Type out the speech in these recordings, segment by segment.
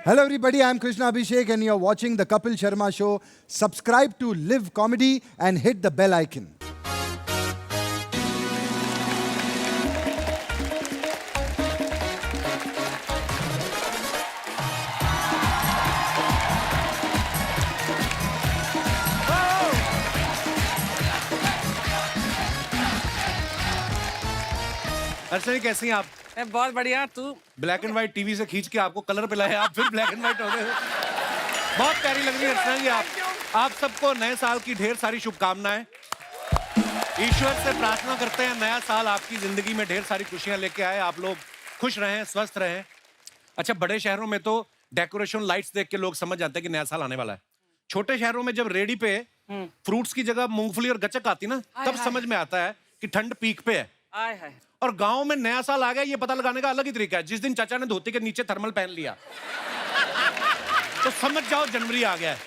Hello everybody, I'm Krishna Abhishek and you're watching the Kapil Sharma Show. Subscribe to Live Comedy and hit the bell icon. अर्चना जी कैसी हैं आप? मैं बहुत बढ़िया। तू? ब्लैक एंड व्हाइट टीवी से खींच के आपको कलर पे लाए, आप फिर ब्लैक एंड व्हाइट हो गए। बहुत प्यारी लग रही है अर्चना जी आप सबको नए साल की ढेर सारी शुभकामनाएं। ईश्वर से प्रार्थना करते हैं नया साल आपकी जिंदगी में ढेर सारी खुशियां लेके आए, आप लोग खुश रहें, स्वस्थ रहें। अच्छा, बड़े शहरों में तो डेकोरेशन लाइट्स देख के लोग समझ जाते हैं कि नया साल आने वाला है। छोटे शहरों में जब रेडी पे फ्रूट्स की जगह मूंगफली और गच्चक आती ना, तब समझ में आता है कि ठंड पीक पे है। आय हाय। और गांव में नया साल आ गया ये पता लगाने का अलग ही तरीका है। जिस दिन चाचा ने धोती के नीचे थर्मल पहन लिया तो समझ जाओ जनवरी आ गया है।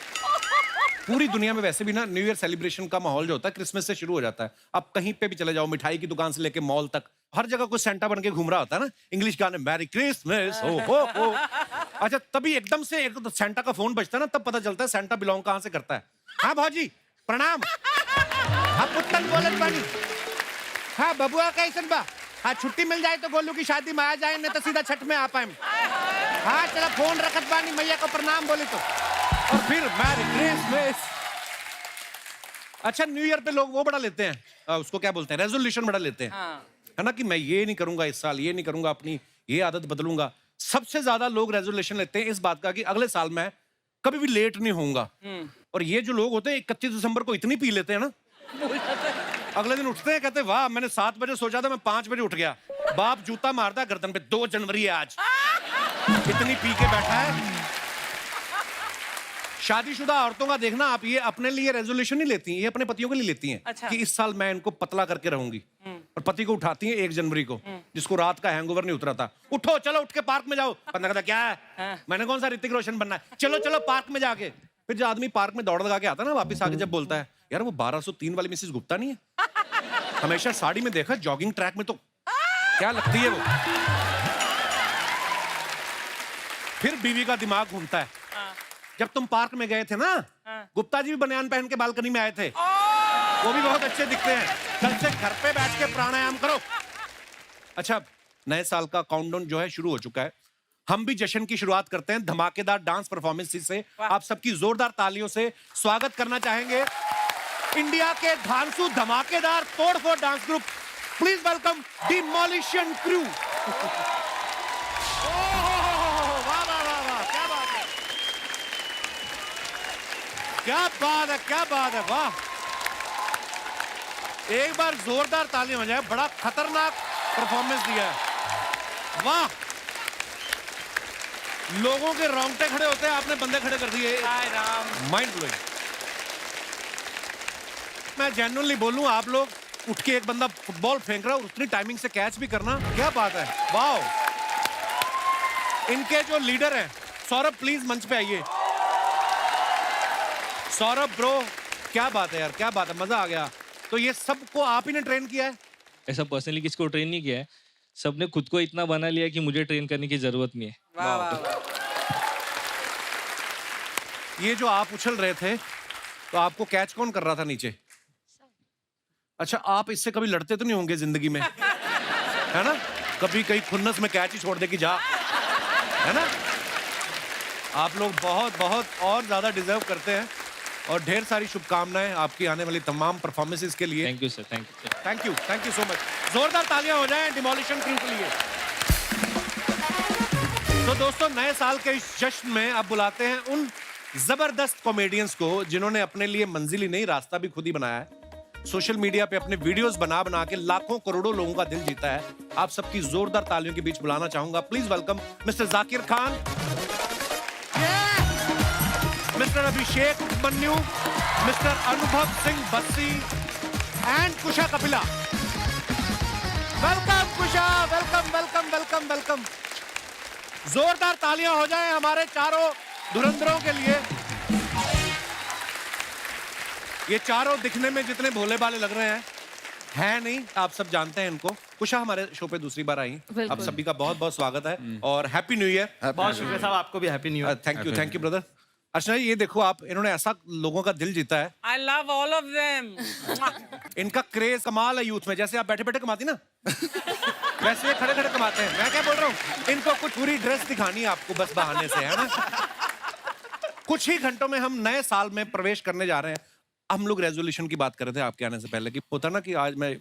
पूरी दुनिया में वैसे भी ना न्यू ईयर सेलिब्रेशन का माहौल जो होता है क्रिसमस से शुरू हो जाता है। आप कहीं पे भी चले जाओ, मिठाई की दुकान से लेके मॉल तक, हर जगह कोई सेंटा बन के घूम रहा होता है ना, इंग्लिश गाने मैरी क्रिसमस हो। अच्छा, तभी एकदम से एक तो सेंटा का फोन बजता है ना, तब पता चलता है सेंटा बिलोंग कहां से करता है। हाँ भाजी प्रणाम, हाँ पुत्तन बोलत बानी, हाँ बबुआ कैसन बा, हाँ छुट्टी मिल जाए तो गोलू की शादी में आ जाए, नहीं तो सीधा छठ में आ पाए। हाँ चलो फोन रखत बानी, मैया को प्रणाम बोले तो, और फिर मैरी क्रिसमस। अच्छा, न्यू ईयर पे लोग वो बड़ा लेते हैं, उसको क्या बोलते हैं, रेजोल्यूशन बड़ा लेते हैं। हाँ। है ना, कि मैं ये नहीं करूंगा इस साल, ये नहीं करूंगा, अपनी ये आदत बदलूंगा। सबसे ज्यादा लोग रेजोल्यूशन लेते हैं इस बात का कि अगले साल मैं कभी भी लेट नहीं होऊंगा। और ये जो लोग होते हैं 31 दिसंबर को इतनी पी लेते हैं ना, अगले दिन उठते हैं कहते हैं वाह मैंने 7 बजे सोचा था, मैं 5 बजे उठ गया। बाप जूता मारता है गर्दन पे, 2 जनवरी है आज, इतनी पी के बैठा है। शादीशुदा औरतों का देखना आप, ये अपने लिए रेजोल्यूशन नहीं लेती हैं, ये अपने पतियों के लिए लेती हैं। अच्छा। कि इस साल मैं इनको पतला करके रहूंगी। और पति को उठाती हैं 1 जनवरी को, जिसको रात का हैंगओवर नहीं उतरा था। उठो चलो, उठ के पार्क में जाओ। बंदा कहता क्या है, मैंने कौन सा ऋतिक रोशन बनना है, चलो चलो पार्क में जाके। फिर जो आदमी पार्क में दौड़ लगा के आता है ना, वापिस आके जब बोलता है यार वो 1203 वाली मिसेस गुप्ता नहीं है, हमेशा साड़ी में देखा, जॉगिंग ट्रैक में तो क्या लगती है वो। फिर बीवी का दिमाग घूमता है, जब तुम पार्क में गए थे ना, गुप्ता जी भी बनियान पहन के बालकनी में आए थे, वो भी बहुत अच्छे दिखते हैं, कल से घर पे बैठ के प्राणायाम करो। अच्छा, नए साल का काउंटडाउन जो है शुरू हो चुका है। हम भी जश्न की शुरुआत करते हैं धमाकेदार डांस परफॉर्मेंस से। आप सबकी जोरदार तालियों से स्वागत करना चाहेंगे इंडिया के धांसू धमाकेदार तोड़फोड़ dance group. Please welcome demolition crew. वाह वाह वाह वाह, क्या बात है, क्या बात है, क्या बात है, वाह। एक बार जोरदार तालियां हो जाए, बड़ा खतरनाक परफॉर्मेंस दिया है, वाह। लोगों के रोंगटे खड़े होते हैं, आपने बंदे खड़े कर दिए, माइंड ब्लोइंग। मैं जेन्युइनली बोलूं, आप लोग उठ के एक बंदा फुटबॉल फेंक रहा है, उतनी टाइमिंग से कैच भी करना, क्या बात है, वाओ। इनके जो लीडर हैं, सौरभ प्लीज मंच पे आइए। सौरभ ब्रो, क्या बात है यार, क्या बात है, मजा आ गया। तो ये सबको आप ही ने ट्रेन किया है? ऐसा पर्सनली किसी को ट्रेन नहीं किया है, सबने खुद को इतना बना लिया कि मुझे ट्रेन करने की जरूरत नहीं है। वाह वाह वाह। ये जो आप उछल रहे थे, तो आपको कैच कौन कर रहा था नीचे? अच्छा, आप इससे कभी लड़ते तो नहीं होंगे जिंदगी में, है ना? कभी कहीं खुन्नस में कैच ही छोड़ दे कि जा, है ना? आप लोग बहुत बहुत और ज्यादा डिजर्व करते हैं, और ढेर सारी शुभकामनाएं आपकी आने वाली तमाम परफॉर्मेंसेस के लिए। Thank you sir, thank you sir. Thank you so much. जोरदार तालियां हो जाएं डिमोलिशन क्रू के लिए। तो दोस्तों, नए साल के इस जश्न में अब बुलाते हैं उन जबरदस्त कॉमेडियंस को जिन्होंने अपने लिए मंजिल ही नहीं, रास्ता भी खुद ही बनाया है। सोशल मीडिया पे अपने वीडियोस बना बना के लाखों करोड़ों लोगों का दिल जीता है। आप सबकी जोरदार तालियों के बीच बुलाना चाहूंगा, please welcome mister Zakir Khan, mister Abhishek Manyu, mister Anubhav Singh Bassi and Kusha Kapila. Welcome Kusha, welcome welcome welcome welcome. जोरदार तालियां हो जाएं हमारे चारों धुरंधरों के लिए। ये चारों दिखने में जितने भोले भाले लग रहे हैं, है नहीं, आप सब जानते हैं इनको। कुशा हमारे शो पे दूसरी बार आई। बिल्कुल। आप सभी का बहुत बहुत स्वागत है और हैप्पी न्यू ईयर। बहुत शुक्रिया साहब, आपको भी happy new year. Thank you brother. Archana ji, ये देखो आप, इन्होंने ऐसा लोगों का दिल जीता है। I love all of them. इनका क्रेज कमाल है यूथ में, जैसे आप बैठे बैठे कमाती ना वैसे ये खड़े खड़े कमाते हैं। मैं क्या बोल रहा हूँ, इनको कुछ पूरी ड्रेस दिखानी है आपको बस बहाने से, है ना। कुछ ही घंटों में हम नए साल में प्रवेश करने जा रहे हैं। हम लोग रेजोल्यूशन की बात कर रहे थे आपके आने से पहले कि होता ना कि आज मैं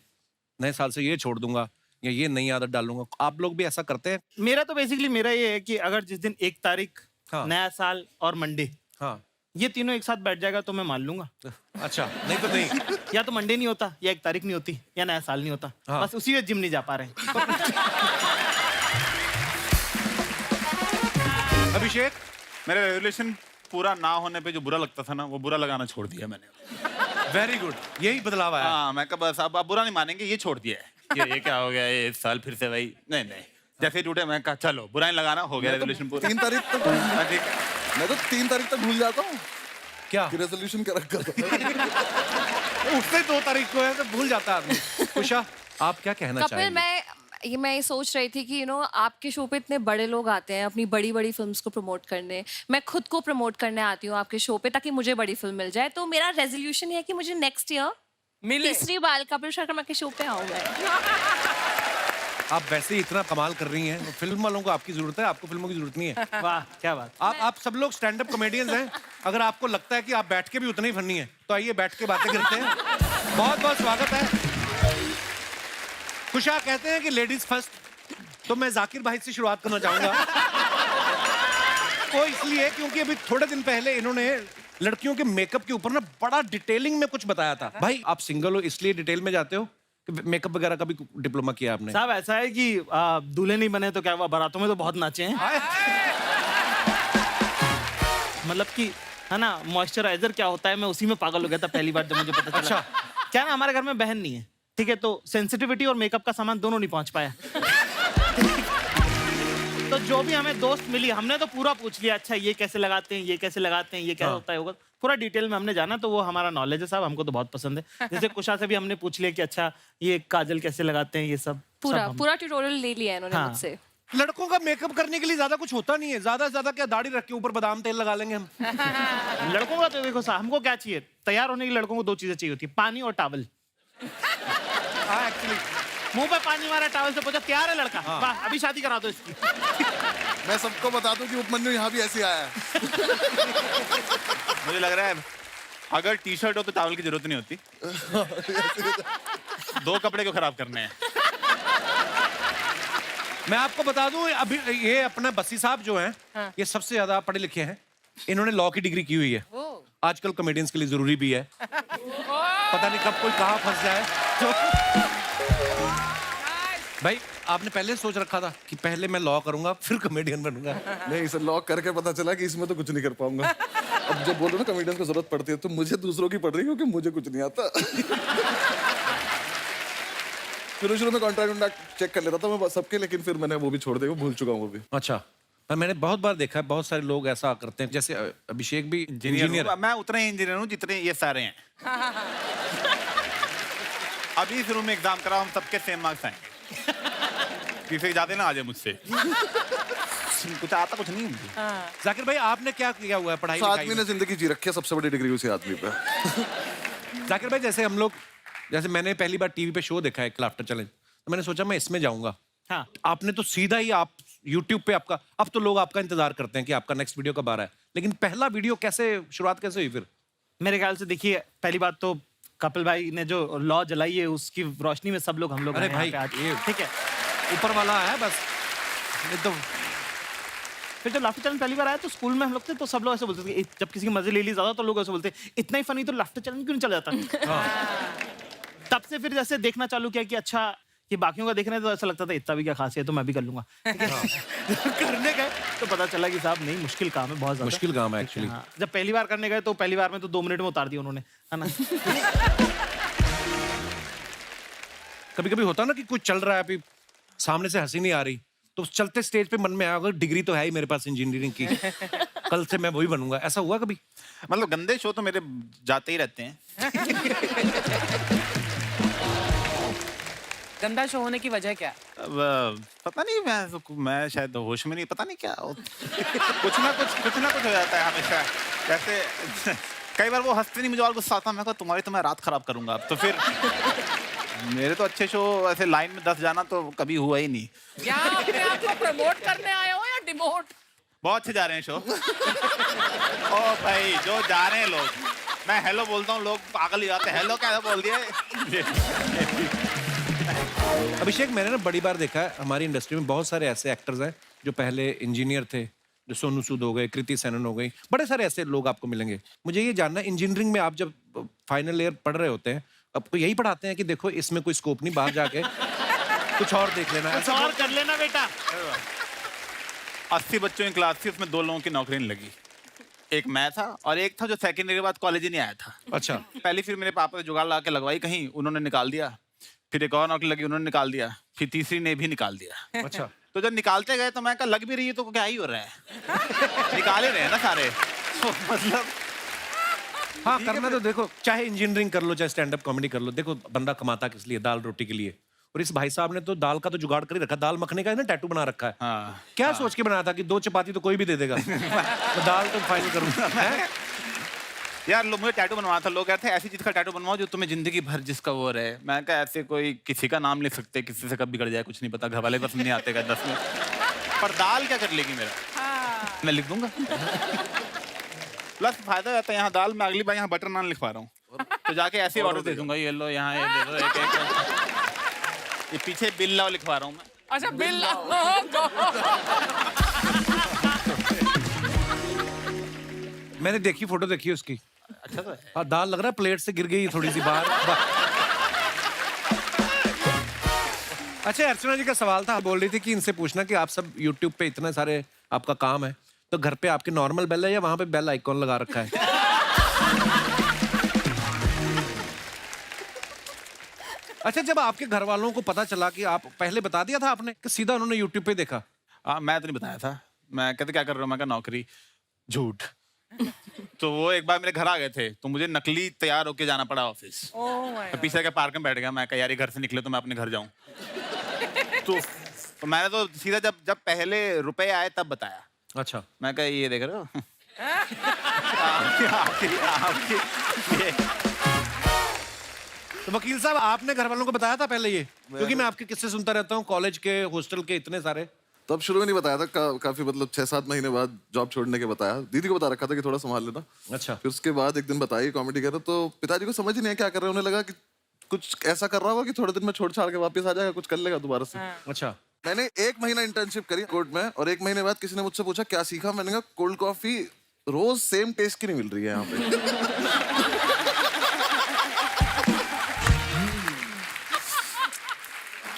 नए साल से ये छोड़ दूंगा या ये नई आदत डालूंगा। आप लोग भी ऐसा करते हैं? मेरा तो बेसिकली मेरा ये है कि अगर जिस दिन 1 तारीख, हाँ। नया साल और मंडे, हाँ। ये तीनों एक साथ बैठ जाएगा तो मैं मान लूंगा। अच्छा, नहीं तो नहीं। या तो मंडे नहीं होता, या 1 तारीख नहीं होती, या नया साल नहीं होता। हाँ। बस उसी में जिम नहीं जा पा रहे हैं। अभिषेक, मेरा रेजोल्यूशन पूरा ना होने पे जो बुरा लगता था ना, वो बुरा लगाना छोड़ दिया मैंने। वेरी गुड, यही बदलाव आया। हाँ, मैं कहा बस अब आप बुरा नहीं मानेंगे, ये छोड़ दिया है। ये क्या हो गया, ये इस साल फिर से भाई नहीं नहीं, जैसे ही टूटे मैं कहा चलो बुरा नहीं लगाना, हो गया रेजोल्यूशन पूरा। 3 तारीख तक हाँ, ठीक है। मैं तो 3 तारीख तक भूल जाता हूँ क्या कि रेजोल्यूशन क्या रखा था। उससे 2 तारीख को है तो भूल जाता आदमी। कुशा, आप क्या कहना कपिल, चाहेंगे? मैं ये सोच रही थी कि आपके शो पे इतने बड़े लोग आते हैं अपनी बड़ी बड़ी फिल्म्स को प्रमोट करने। मैं खुद को प्रमोट करने आती हूँ आपके शो पे ताकि मुझे बड़ी फिल्म मिल जाए। तो मेरा रेजोल्यूशन है कि मुझे नेक्स्ट ईयर मिले। तीसरी बार कपिल शर्मा के शो पे आऊँ मैं। आप वैसे ही इतना कमाल कर रही हैं, फिल्म वालों को आपकी जरूरत है, आपको फिल्मों की जरूरत नहीं है। वाह, क्या बात। आप सब लोग स्टैंड अप कॉमेडियंस हैं। अगर आपको लगता है कि आप बैठ के भी उतने ही फनी हैं, तो आइए बैठ के बातें करते हैं। बहुत बहुत स्वागत है। कुशा कहते हैं कि लेडीज फर्स्ट, तो मैं जाकिर भाई से शुरुआत करना चाहूंगा। वो इसलिए क्योंकि अभी थोड़े दिन पहले इन्होंने लड़कियों के मेकअप के ऊपर ना बड़ा डिटेलिंग में कुछ बताया था। भाई, आप सिंगल हो इसलिए डिटेल में जाते हो कि मेकअप वगैरह का भी डिप्लोमा किया आपने? साहब ऐसा है कि दूल्हे नहीं बने तो क्या हुआ, बारातों में तो बहुत नाचे हैं। मतलब कि है ना, मॉइस्चराइजर क्या होता है, मैं उसी में पागल हो गया था पहली बार जब मुझे पता चला। अच्छा। क्या ना, हमारे घर में बहन नहीं है, ठीक है, तो सेंसिटिविटी और मेकअप का सामान दोनों नहीं पहुंच पाया। तो जो भी हमें दोस्त मिली, हमने तो पूरा पूछ लिया, अच्छा ये कैसे लगाते हैं, ये कैसे लगाते हैं, ये क्या होता है, होगा पूरा डिटेल में हमने जाना। तो वो हमारा नॉलेज है साहब, हमको तो बहुत पसंद है। जैसे कुशा से भी हमने पूछ लिया कि अच्छा ये काजल कैसे लगाते हैं, ये सब पूरा ट्यूटोरियल ले लिया इन्होंने हाँ। मुझसे। लड़कों का मेकअप करने के लिए ज्यादा कुछ होता नहीं है। ज्यादा से ज्यादा क्या, दाढ़ी रख के ऊपर बादाम तेल लगा लेंगे हम। लड़कों का तो देखो साहब, हमको क्या चाहिए, तैयार होने के लिए लड़कों को 2 चीजें चाहिए होती है, पानी और टॉवल। हाँ, एक्चुअली मुंह पे पानी मारा, टॉवल से पूछा तैयार है लड़का, वाह अभी शादी करा दो इसकी। मैं सबको बता दूं कि उपमन्यु यहाँ भी ऐसे आया है। मुझे लग रहा है अगर टी शर्ट हो तो टॉवल की जरूरत नहीं होती। 2 कपड़े क्यों खराब करने हैं। मैं आपको बता दूं, अभी ये अपना बस्सी साहब जो हैं, ये सबसे ज्यादा पढ़े लिखे हैं। इन्होंने लॉ की डिग्री की हुई है। आजकल कॉमेडियंस के लिए जरूरी भी है। पता नहीं कब कोई कहाँ फंस जाए। तो भाई, आपने पहले सोच रखा था कि पहले मैं लॉ करूंगा फिर कॉमेडियन बनूंगा? नहीं, इसे लॉक करके पता चला कि इसमें तो कुछ नहीं कर पाऊंगा। अब जब बोलो ना कॉमेडियन को जरूरत पड़ती है, तो मुझे दूसरों की पड़ रही है क्योंकि मुझे कुछ नहीं आता। शुरू में कॉन्ट्रैक्ट चेक कर लेता था मैं सबके, लेकिन फिर मैंने वो भी छोड़ दिया, भूल चुका हूँ वो भी। अच्छा, पर मैंने बहुत बार देखा है, बहुत सारे लोग ऐसा करते हैं। जैसे अभिषेक भी इंजीनियर है। मैं उतना ही इंजीनियर हूँ जितने ये सारे हैं। अभी शुरू में एग्जाम करा, हम सबके सेम मार्क्स आएंगे। किसी जाते ना आ जाए मुझसे। कुछ आता कुछ नहीं मुझे। जाकिर भाई, आपने क्या किया हुआ है पढ़ाई उस लिखाई आदमी में? ने जिंदगी जी रखी है, सबसे बड़ी डिग्री उसी आदमी पे। जाकिर भाई, जैसे हम लोग, जैसे मैंने पहली बार टीवी पे शो देखा है लाफ्टर चैलेंज, तो मैंने सोचा मैं इसमें जाऊंगा। हाँ। आपने तो सीधा ही, आप यूट्यूब पे आपका, अब तो लोग आपका इंतजार करते हैं कि आपका नेक्स्ट वीडियो कब आ रहा है, लेकिन पहला वीडियो कैसे, शुरुआत कैसे हुई फिर? मेरे ख्याल से देखिए, पहली बात तो कपिल भाई ने जो लॉ जलाई है उसकी रोशनी में सब लोग हम लोग अरे हैं यहाँ भाई, पे आज। ये ठीक है, ऊपर वाला है बस। ये तो फिर जब लाफ्टर चैलेंज पहली बार आया तो स्कूल में हम लोग थे, तो सब लोग ऐसे बोलते थे, जब किसी की मजे ले ली ज्यादा तो लोग ऐसे बोलते, इतना ही फनी तो लाफ्टर चैलेंज क्यों नहीं चल जाता। तब से फिर जैसे देखना चालू किया कि अच्छा कि बाकियों का देखने तो ऐसा लगता था इतना भी क्या खास है, तो मैं भी कर लूंगा। करने गए तो पता चला कि साहब नहीं, मुश्किल काम है, बहुत ज्यादा मुश्किल काम है एक्चुअली। हाँ, जब पहली बार करने गए तो पहली बार में तो 2 मिनट में उतार दिया उन्होंने, है ना। कभी कभी होता ना कि कुछ चल रहा है, अभी सामने से हंसी नहीं आ रही, तो उस चलते स्टेज पे मन में आया, अगर डिग्री तो है ही मेरे पास इंजीनियरिंग की, कल से मैं वही बनूंगा। ऐसा हुआ कभी? मतलब गंदे शो तो मेरे जाते ही रहते हैं। गंदा शो होने की वजह क्या है? अब, पता नहीं, मैं शायद होश में नहीं, पता नहीं क्या कुछ ना कुछ हो जाता है हमेशा। जैसे कई बार वो हंसते नहीं, मुझे और गुस्सा आता है, मैं कहा तुम्हारी तो मैं रात खराब करूंगा अब। तो फिर मेरे तो अच्छे शो ऐसे लाइन में 10 जाना तो कभी हुआ ही नहीं। यहाँ अपने आप को प्रमोट करने आए हो या डिमोट? बहुत अच्छे जा रहे हैं शो। ओ भाई, जो जा रहे हैं लोग, मैं हेलो बोलता हूँ, लोग पागल ही जाते हैं, हेलो क्या बोल दिए। अभिषेक, मैंने ना बड़ी बार देखा है हमारी इंडस्ट्री में बहुत सारे ऐसे एक्टर्स हैं जो पहले इंजीनियर थे, जो सोनू सूद हो गए, कृति सेनन हो गई, बड़े सारे ऐसे लोग आपको मिलेंगे। मुझे ये जानना है, इंजीनियरिंग में आप जब फाइनल ईयर पढ़ रहे होते हैं, आपको यही पढ़ाते हैं कि देखो इसमें कोई स्कोप नहीं, बाहर जाके कुछ और देख लेना है? कुछ और कर लेना बेटा। 80 बच्चों की क्लास थी, उसमें 2 लोगों की नौकरी नहीं लगी। एक मैं था और एक था जो सेकेंड ईयर के बाद कॉलेज ही नहीं आया था। अच्छा। पहली फिर मेरे पापा ने जुगाड़ लगा के लगवाई कहीं, उन्होंने निकाल दिया। फिर एक और नौकरी लगी, उन्होंने निकाल दिया। फिर तीसरी ने भी निकाल दिया। अच्छा। तो जब निकालते गए तो मैं कहा लग भी रही है तो क्या ही हो रहा है, निकाल ही रहे हैं ना सारे। तो मतलब हाँ, करना तो देखो, चाहे इंजीनियरिंग कर लो, चाहे स्टैंड अप कॉमेडी कर लो, देखो बंदा कमाता किस लिए? दाल रोटी के लिए। और इस भाई साहब ने तो दाल का तो जुगाड़ कर ही रखा, दाल मखने का है ना, टैटू बना रखा है। हाँ। क्या सोच के बनाया था कि 2 चपाती तो कोई भी दे देगा, तो दाल तो फाइनल करूंगा। यार मुझे टैटू बनवाना था, लोग कहते हैं ऐसी चीज का टैटू बनवाओ जो तुम्हें जिंदगी भर जिसका वो रहे। मैं कहा ऐसे कोई किसी का नाम लिख सकते, किसी से कब बिगड़ जाए कुछ नहीं पता, घर वाले पसंद नहीं आते 10 में। पर दाल क्या कर लेगी मेरा? मैं लिख दूंगा। प्लस फायदा रहता है यहाँ दाल में, अगली बार यहाँ बटर नान लिखवा रहा हूँ, तो जाके ऐसे ऑर्डर दे दूंगा, ये लो यहाँ ये दे दो एक। ये पीछे बिल लाओ लिखवा रहा हूँ मैं। अच्छा बिल। मैंने देखी, फोटो देखी उसकी। अच्छा तो है। हाँ, दाल लग रहा है प्लेट से गिर गई थोड़ी सी बाहर। अच्छा, अर्चना जी का सवाल था, बोल रही थी कि इनसे पूछना कि आप सब YouTube पे इतने सारे आपका काम है, तो घर पे आपके नॉर्मल बेल है या वहां पे बेल आइकॉन लगा रखा है? अच्छा, जब आपके घर वालों को पता चला कि आप, पहले बता दिया था आपने कि सीधा उन्होंने YouTube पे देखा? मैं तो नहीं बताया था। मैं कहते क्या कर रहा हूँ, मैं कहा नौकरी। झूठ। तो वो एक बार मेरे घर आ गए थे, तो मुझे नकली तैयार होके जाना पड़ा ऑफिस। तो पीछे के पार्क में बैठ गया, मैं कहा यार ये घर से निकले तो मैं अपने घर जाऊं। तो मैंने तो सीधा जब पहले रुपए आए तब बताया। अच्छा। मैं कहा ये देख रहे हो। ये। तो वकील साहब, आपने घर वालों को बताया था पहले ये? क्योंकि मैं आपके किस्से सुनता रहता हूँ, कॉलेज के, हॉस्टल के, इतने सारे। तब शुरू में नहीं बताया था, काफी मतलब 6-7 महीने बाद जॉब छोड़ने के बताया। दीदी को बता रखा था कि थोड़ा संभाल लेना। अच्छा। फिर उसके बाद एक दिन बताई कॉमेडी कर रहा, तो पिताजी को समझ ही नहीं है क्या कर रहे हैं। उन्हें लगा कि कुछ ऐसा कर रहा होगा कि थोड़े दिन में छोड़ छाड़ के वापस आ जाएगा, कुछ कर लेगा दोबारा से। अच्छा। मैंने 1 महीना इंटर्नशिप करी कोर्ट में, और 1 महीने बाद किसी ने मुझसे पूछा क्या सीखा। मैंने कहा कोल्ड कॉफी रोज सेम टेस्ट की नहीं मिल रही है यहाँ पे।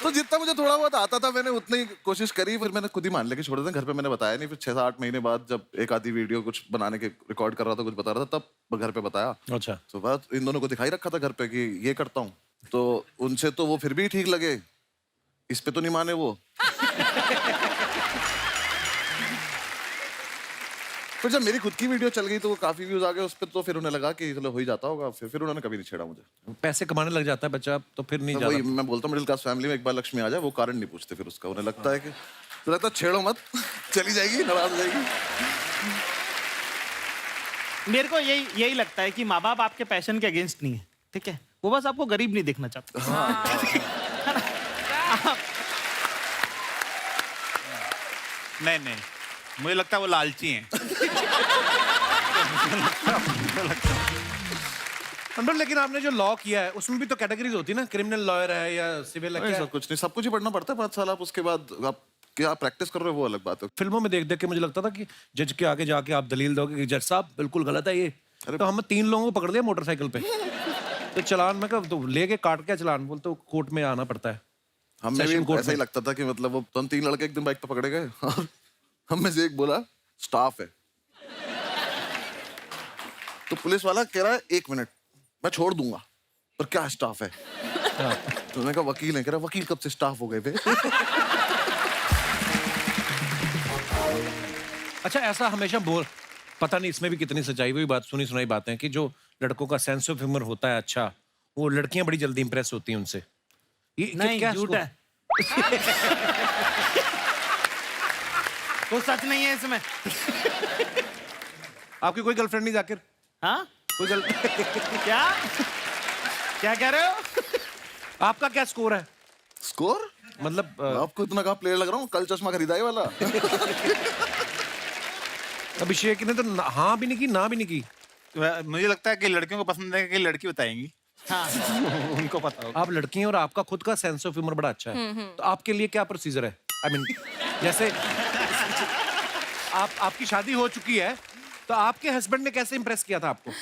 तो जितना मुझे थोड़ा बहुत आता था मैंने उतनी कोशिश करी, फिर मैंने खुद ही मान लिया कि छोड़ दें। घर पे मैंने बताया नहीं। फिर 6-8 महीने बाद जब एक आधी वीडियो कुछ बनाने के रिकॉर्ड कर रहा था, कुछ बता रहा था, तब घर पे बताया। अच्छा। तो बात इन दोनों को दिखाई रखा था घर पे कि ये करता हूँ, तो उनसे तो वो फिर भी ठीक लगे, इस पे तो नहीं माने वो। फिर जब मेरी खुद की वीडियो चल गई तो वो काफी व्यूज आ गए उस पर, तो फिर उन्हें लगा कि चलो हो ही जाता होगा। फिर उन्होंने कभी नहीं छेड़ा मुझे। पैसे कमाने लग जाता है बच्चा तो फिर नहीं तो वही जाता। मैं बोलता हूँ, मिडिल क्लास फैमिली में एक बार लक्ष्मी आ जाए वो कारण नहीं पूछते फिर उसका। उन्हें लगता है कि तो लगता है छेड़ो मत, चली जाएगी, नाराज हो जाएगी। मेरे को यही लगता है कि माँ बाप आपके पैशन के अगेंस्ट नहीं है, ठीक है? वो बस आपको गरीब नहीं देखना चाहते। नहीं, मुझे लगता है वो लालची हैं। लेकिन आपने जो लॉ किया है उसमें भी तो कैटेगरीज होती है ना, क्रिमिनल लॉयर है या सिविल है? सब कुछ नहीं, सब कुछ ही पढ़ना पड़ता है 5 साल। आप उसके बाद आप क्या प्रैक्टिस कर रहे हो वो अलग बात है। फिल्मों में देख देख के मुझे लगता था कि जज के आगे जाके आप दलील दोगे कि जज साहब बिल्कुल गलत है ये। तो हम 3 लोगों को पकड़ लिया मोटरसाइकिल पे, तो चलान में कब तो लेके काट के चलान बोलते कोर्ट में आना पड़ता है। हमें भी ऐसा ही लगता था कि मतलब वो तो हम 3 लड़के एक दिन बाइक पे पकड़े गए और हम में से एक बोला स्टाफ है, तो पुलिस वाला कह रहा है 1 मिनट मैं छोड़ दूंगा, पर क्या स्टाफ है? तो मैंने कहा वकील है। कह रहा वकील कब से स्टाफ हो गए थे? अच्छा, ऐसा हमेशा पता नहीं इसमें भी कितनी सच्चाई हुई बात, सुनी सुनाई बातें हैं कि जो लड़कों का सेंस ऑफ ह्यूमर होता है अच्छा, वो लड़कियां बड़ी जल्दी इंप्रेस होती हैं उनसे। ये नहीं क्या झूठ score? है वो सच नहीं है इसमें। आपकी कोई गर्लफ्रेंड नहीं जाकिर? हाँ कोई गर्ल क्या क्या कह रहे हो? आपका क्या स्कोर है? स्कोर मतलब आपको इतना कहाँ प्लेयर लग रहा हूँ, कल चश्मा खरीदा है वाला। अभिषेक ने तो हाँ भी नहीं की ना भी नहीं की। मुझे लगता है कि लड़कियों को पसंद है कि लड़की बताएंगी। हाँ उनको पता होगा। आप लड़की हैं और आपका खुद का सेंस ऑफ ह्यूमर बड़ा अच्छा है, तो आपके लिए क्या प्रोसीजर है? आई मीन जैसे आपकी शादी हो चुकी है, तो आपके हस्बैंड ने कैसे इंप्रेस किया था आपको?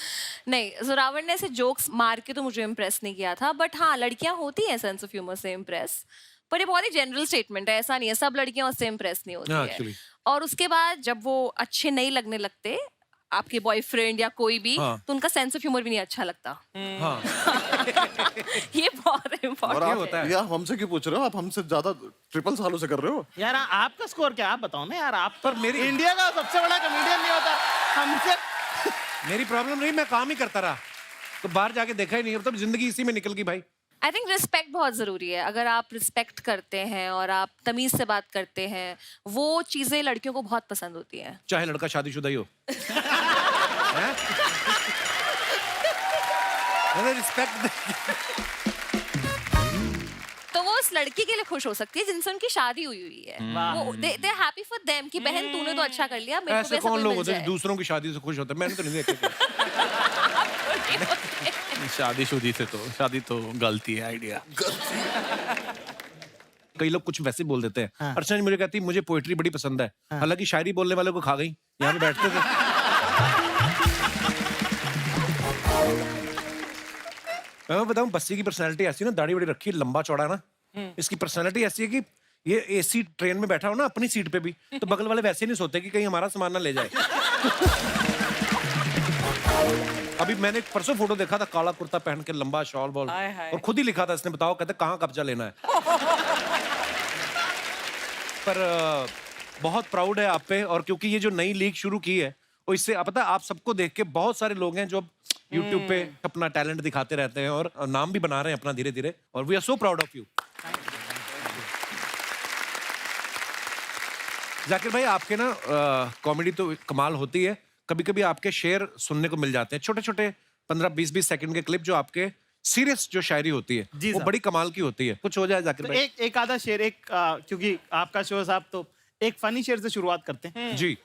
नहीं, जोरावर ने ऐसे जोक्स मार के तो मुझे इम्प्रेस नहीं किया था, बट हाँ लड़कियां होती हैं सेंस ऑफ ह्यूमर से इम्प्रेस, पर ये बहुत ही जनरल स्टेटमेंट है, ऐसा नहीं है सब लड़कियां उससे इम्प्रेस नहीं होती हाँ, है। actually. और उसके बाद जब वो अच्छे नहीं लगने लगते, आपके बॉयफ्रेंड या कोई भी, हाँ. तो उनका सेंस ऑफ ह्यूमर भी नहीं अच्छा लगता। हाँ ये बहुत और इम्पोर्टेंट आप होता है। ये आप हमसे क्यों पूछ रहे हो? आप हमसे ज्यादा ट्रिपल सालों से कर रहे हो। यार आपका स्कोर क्या आप बताओ ना यार। आप पर मेरी इंडिया का सबसे बड़ा कॉमेडियन नहीं होता हमसे। मेरी प्रॉब्लम नहीं, मैं काम ही करता रहा, तो बाहर जाके देखा ही नहीं, मतलब जिंदगी इसी में निकल गई भाई। आई थिंक रिस्पेक्ट बहुत जरूरी है। अगर आप रिस्पेक्ट करते हैं और आप तमीज से बात करते हैं, वो चीजें लड़कियों को बहुत पसंद होती हैं। चाहे लड़का शादीशुदा ही हो। हैं? मैंने रिस्पेक्ट तो वो उस लड़की के लिए खुश हो सकती है जिनसे उनकी शादी हुई है। वो दे हैप्पी फॉर देम कि बहन तूने तो अच्छा कर लिया, मेरे को ऐसे भी ऐसा कौन कोई लोग मिल होते हैं जाए। जो दूसरों की शादी से खुश होते हैं? मैंने तो नहीं देखे। शादीशुदी से तो शादी तो गलती है आइडिया। कई लोग कुछ वैसे बोल देते हैं। अर्चना जी मुझे कहती है मुझे पोएट्री बड़ी पसंद है, हालांकि शायरी बोलने वाले को खा गई। यहाँ पे बैठते थे। मैं बताऊं, बस्सी की पर्सनालिटी ऐसी ना, दाढ़ी बड़ी रखी है, लंबा चौड़ा ना, इसकी पर्सनालिटी ऐसी है कि ये एसी ट्रेन में बैठा हो ना अपनी सीट पे भी, तो बगल वाले वैसे नहीं सोते कि कहीं हमारा सामान ना ले जाए। अभी मैंने एक परसों फोटो देखा था, काला कुर्ता पहन के, लंबा शॉल बॉल, हाय हाय। और खुद ही लिखा था इसने, बताओ कहते कहाँ कब्जा लेना है। पर बहुत प्राउड है आप पे, और क्योंकि ये जो नई लीग शुरू की है, और इससे पता है आप सबको देख के बहुत सारे लोग हैं जो YouTube पे अपना टैलेंट दिखाते रहते हैं और नाम भी बना रहे हैं अपना धीरे धीरे, और we are so proud of you. Zakir भाई आपके ना कॉमेडी तो कमाल होती है, कभी कभी आपके शेर सुनने को मिल जाते हैं, छोटे छोटे 15-20 सेकंड के क्लिप, जो आपके सीरियस जो शायरी होती है जी वो साहब। बड़ी कमाल की होती है। कुछ हो जाए जाकिर तो भाई। एक आधा शेर, क्योंकि आपका शो है साहब, तो एक फनी शेर से शुरुआत करते हैं। जी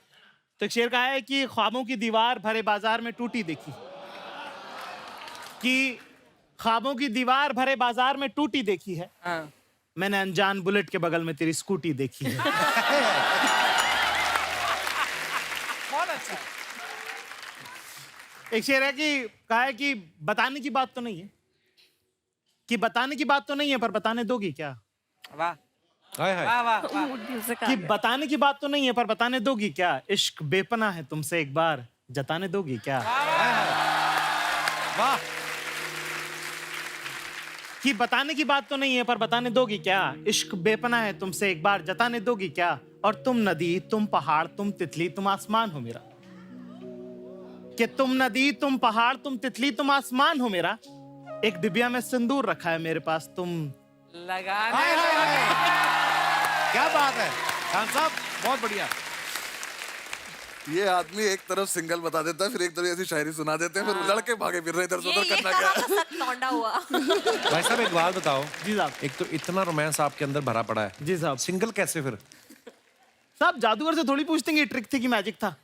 तो एक शेर कहा है कि ख्वाबों की दीवार भरे बाजार में टूटी देखी, कि ख्वाबों की दीवार भरे बाजार में टूटी देखी है, हाँ। मैंने अनजान बुलेट के बगल में तेरी स्कूटी देखी है। बहुत अच्छा। एक शेर है कि कहा है कि बताने की बात तो नहीं है, कि बताने की बात तो नहीं है, पर बताने दोगी क्या? वाह हाय हाय। वाह वाह वाह। म्यूजिक आ कि गया। बताने की बात तो नहीं है, पर बताने दोगी क्या? इश्क बेपना है तुमसे, एक बार जताने दोगी क्या? वाह। कि बताने की बात तो नहीं है, पर बताने दोगी क्या? इश्क बेपना है तुमसे, एक बार जताने दोगी क्या? और तुम नदी, तुम पहाड़, तुम तितली, तुम आसमान हो मेरा। कि तुम नदी, तुम पहाड़, तुम तितली, तुम आसमान हो मेरा। एक डिबिया में सिंदूर रखा है मेरे पास, तुम लगाने हाय हाय हाय। क्या बात है खान साहब, बहुत बढ़िया। ये आदमी एक तरफ सिंगल बता देता है, फिर एक तरफ ऐसी शायरी सुना देते हैं, फिर लड़के भागे फिर रहे इधर से ये उधर, करना क्या कहाँ है? का सख्त लौंडा हुआ। भाई साहब एक बात बताओ, जी साहब, एक तो इतना रोमांस आपके अंदर भरा पड़ा है, जी साहब। सिंगल कैसे फिर? साहब जादूगर से थोड़ी पूछते हैं, ये ट्रिक थी कि मैजिक था?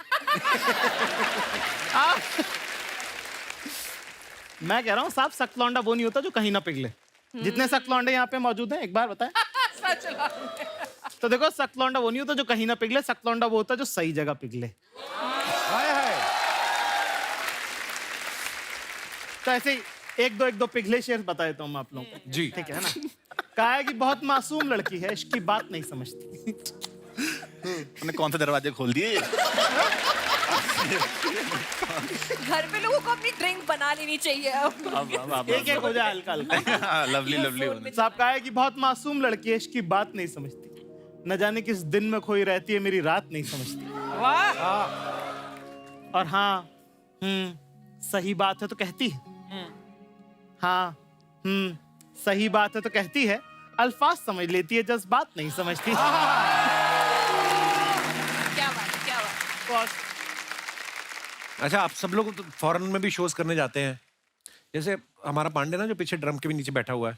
मैं कह रहा हूँ साहब, सख्त लौंडा वो नहीं होता जो कहीं ना पिघले। जितने सख्त लौंडे यहाँ पे मौजूद हैं, एक बार बताएं। सच लौंडे। तो देखो, सख्त लौंडा वो नहीं होता जो कहीं ना पिघले, सख्त लौंडा वो होता है जो सही जगह पिघले। हाय हाय। तो ऐसे ही एक दो पिघले शेर बता देता हूँ आप लोगों को, जी ठीक है ना? कहा है कि बहुत मासूम लड़की है, इसकी बात नहीं समझती। हमने कौन से दरवाजे खोल दिए? घर पे लोगों को अपनी ड्रिंक बना लेनी चाहिए अब। एक एक हो जाए हल्का हल्का। Lovely lovely. साहब कहा है कि बहुत मासूम लड़की है, इसकी बात नहीं समझती, न जाने किस दिन में खोई रहती है, मेरी रात नहीं समझती। वाह। और हाँ, सही बात है तो कहती है, हाँ, सही बात है तो कहती है, अल्फाज समझ लेती है, जज्बात नहीं समझती। क्या बात, क्या बात। अच्छा, आप सब लोग तो फॉरेन में भी शोज करने जाते हैं, जैसे हमारा पांडे ना जो पीछे ड्रम के भी नीचे बैठा हुआ है।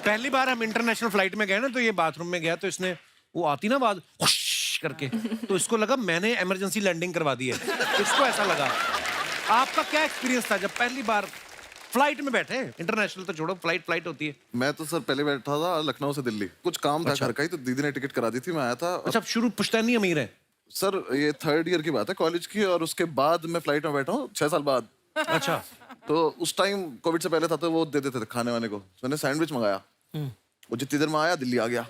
पहली बार हम इंटरनेशनल फ्लाइट में गए ना, तो ये बाथरूम में गया, तो इसने वो आती ना आवाज हुश करके, तो इसको लगा मैंने इमरजेंसी लैंडिंग करवा दी है, इसको ऐसा लगा। आपका क्या एक्सपीरियंस था जब पहली बार फ्लाइट में बैठे? इंटरनेशनल तो छोड़ो, फ्लाइट होती है। मैं तो सर पहले बैठा था लखनऊ से दिल्ली, कुछ काम था घर का ही, तो दीदी ने टिकट करा दी थी, मैं आया था। अच्छा, शुरू पुश्तैनी अमीर है सर ये 3rd ईयर की बात है कॉलेज की, और उसके बाद मैं फ्लाइट में बैठा हूँ 6 साल बाद। अच्छा, तो उस टाइम कोविड से पहले था, तो वो दे देते थे खाने वाने को। तो मैंने सैंडविच मंगाया, वो जितनी देर में आया दिल्ली आ गया।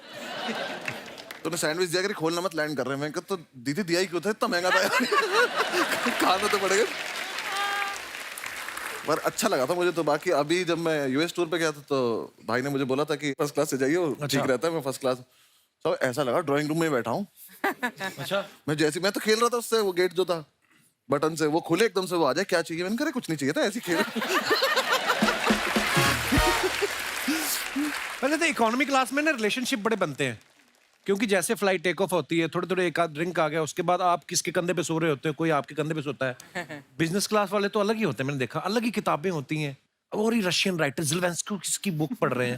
तो ने सैंडविच दिया कि खोलना मत, लैंड कर रहे हैं। मैं कहा तो दीदी दिया ही क्यों था, इतना महंगा था खाना तो पड़ेगा। पर अच्छा लगा था मुझे तो। बाकी अभी जब मैं यूएस टूर पे गया था, तो भाई ने मुझे बोला था कि फर्स्ट क्लास से जाइए, ठीक रहता है। मैं फर्स्ट क्लास, तो ऐसा लगा ड्राइंग रूम में बैठा हूँ। अच्छा, मैं तो खेल रहा था उससे, वो गेट जो था बटन से, वो खुले एकदम से, वो आ जाए क्या चाहिए, मैंने कहा कुछ नहीं चाहिए था, ऐसे खेल। पहले तो इकोनॉमी क्लास में ना रिलेशनशिप बड़े बनते हैं, क्योंकि जैसे फ्लाइट टेक ऑफ होती है, थोड़े थोड़े एक आध ड्रिंक आ गया, उसके बाद आप किसके कंधे पे सो रहे होते हो, कोई आपके कंधे पे सोता है। बिजनेस क्लास वाले तो अलग ही होते हैं, मैंने देखा, अलग ही किताबें होती हैं, और ही रशियन राइटर ज़ेलेंस्की की बुक पढ़ रहे हैं।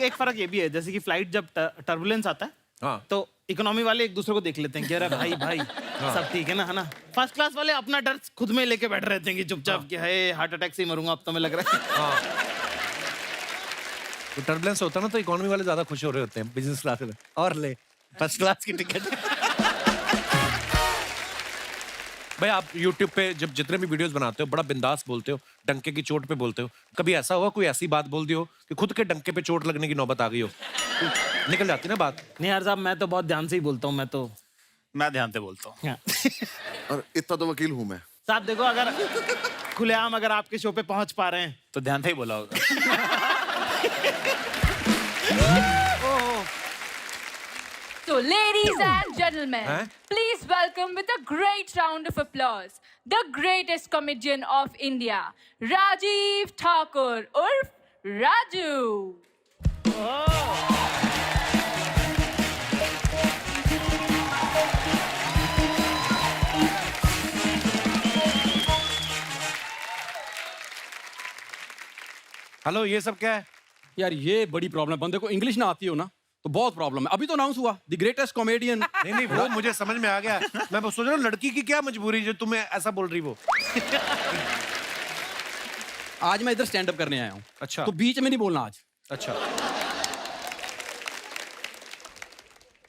एक फर्क ये भी है, जैसे कि फ्लाइट जब टर्बुलेंस आता है, हाँ, तो इकोनॉमी वाले एक दूसरे को देख लेते हैं कि अरे भाई भाई सब ठीक है ना, है ना। फर्स्ट क्लास वाले अपना डर खुद में लेके बैठ रहते हैं कि चुपचाप कि है हार्ट अटैक से ही मरूंगा अब तो, मैं लग रहा है। तो टर्बुलेंस होता है ना, तो इकोनॉमी वाले ज्यादा खुश हो रहे होते हैं, बिजनेस क्लास में और ले फर्स्ट क्लास की टिकट। भाई आप YouTube पे जब जितने भी वीडियोस बनाते हो, बड़ा बिंदास बोलते हो, डंके की चोट पे बोलते हो। कभी ऐसा हुआ कोई ऐसी बात बोल दी हो कि खुद के डंके पे चोट लगने की नौबत आ गई हो? निकल जाती ना बात। नहीं यार साहब, मैं तो बहुत ध्यान से ही बोलता हूँ, मैं ध्यान से बोलता हूँ। और इतना तो वकील हूँ मैं। साहब देखो, अगर खुलेआम अगर आपके शो पे पहुंच पा रहे हैं तो ध्यान से ही बोला होगा। So, ladies and gentlemen, Huh? please welcome with a great round of applause the greatest comedian of India, Rajiv Thakur, urf Raju. Hello, ये सब क्या है? यार ये बड़ी प्रॉब्लम है, बंदे को इंग्लिश ना आती हो ना तो बहुत प्रॉब्लम है। अभी तो अनाउंस हुआ द ग्रेटेस्ट कॉमेडियन। नहीं वो मुझे समझ में आ गया। मैं बस सोच रहा हूँ लड़की की क्या मजबूरी जो तुम्हें ऐसा बोल रही वो। आज मैं इधर स्टैंड अप करने आया हूँ। अच्छा। तो बीच में नहीं बोलना आज। अच्छा।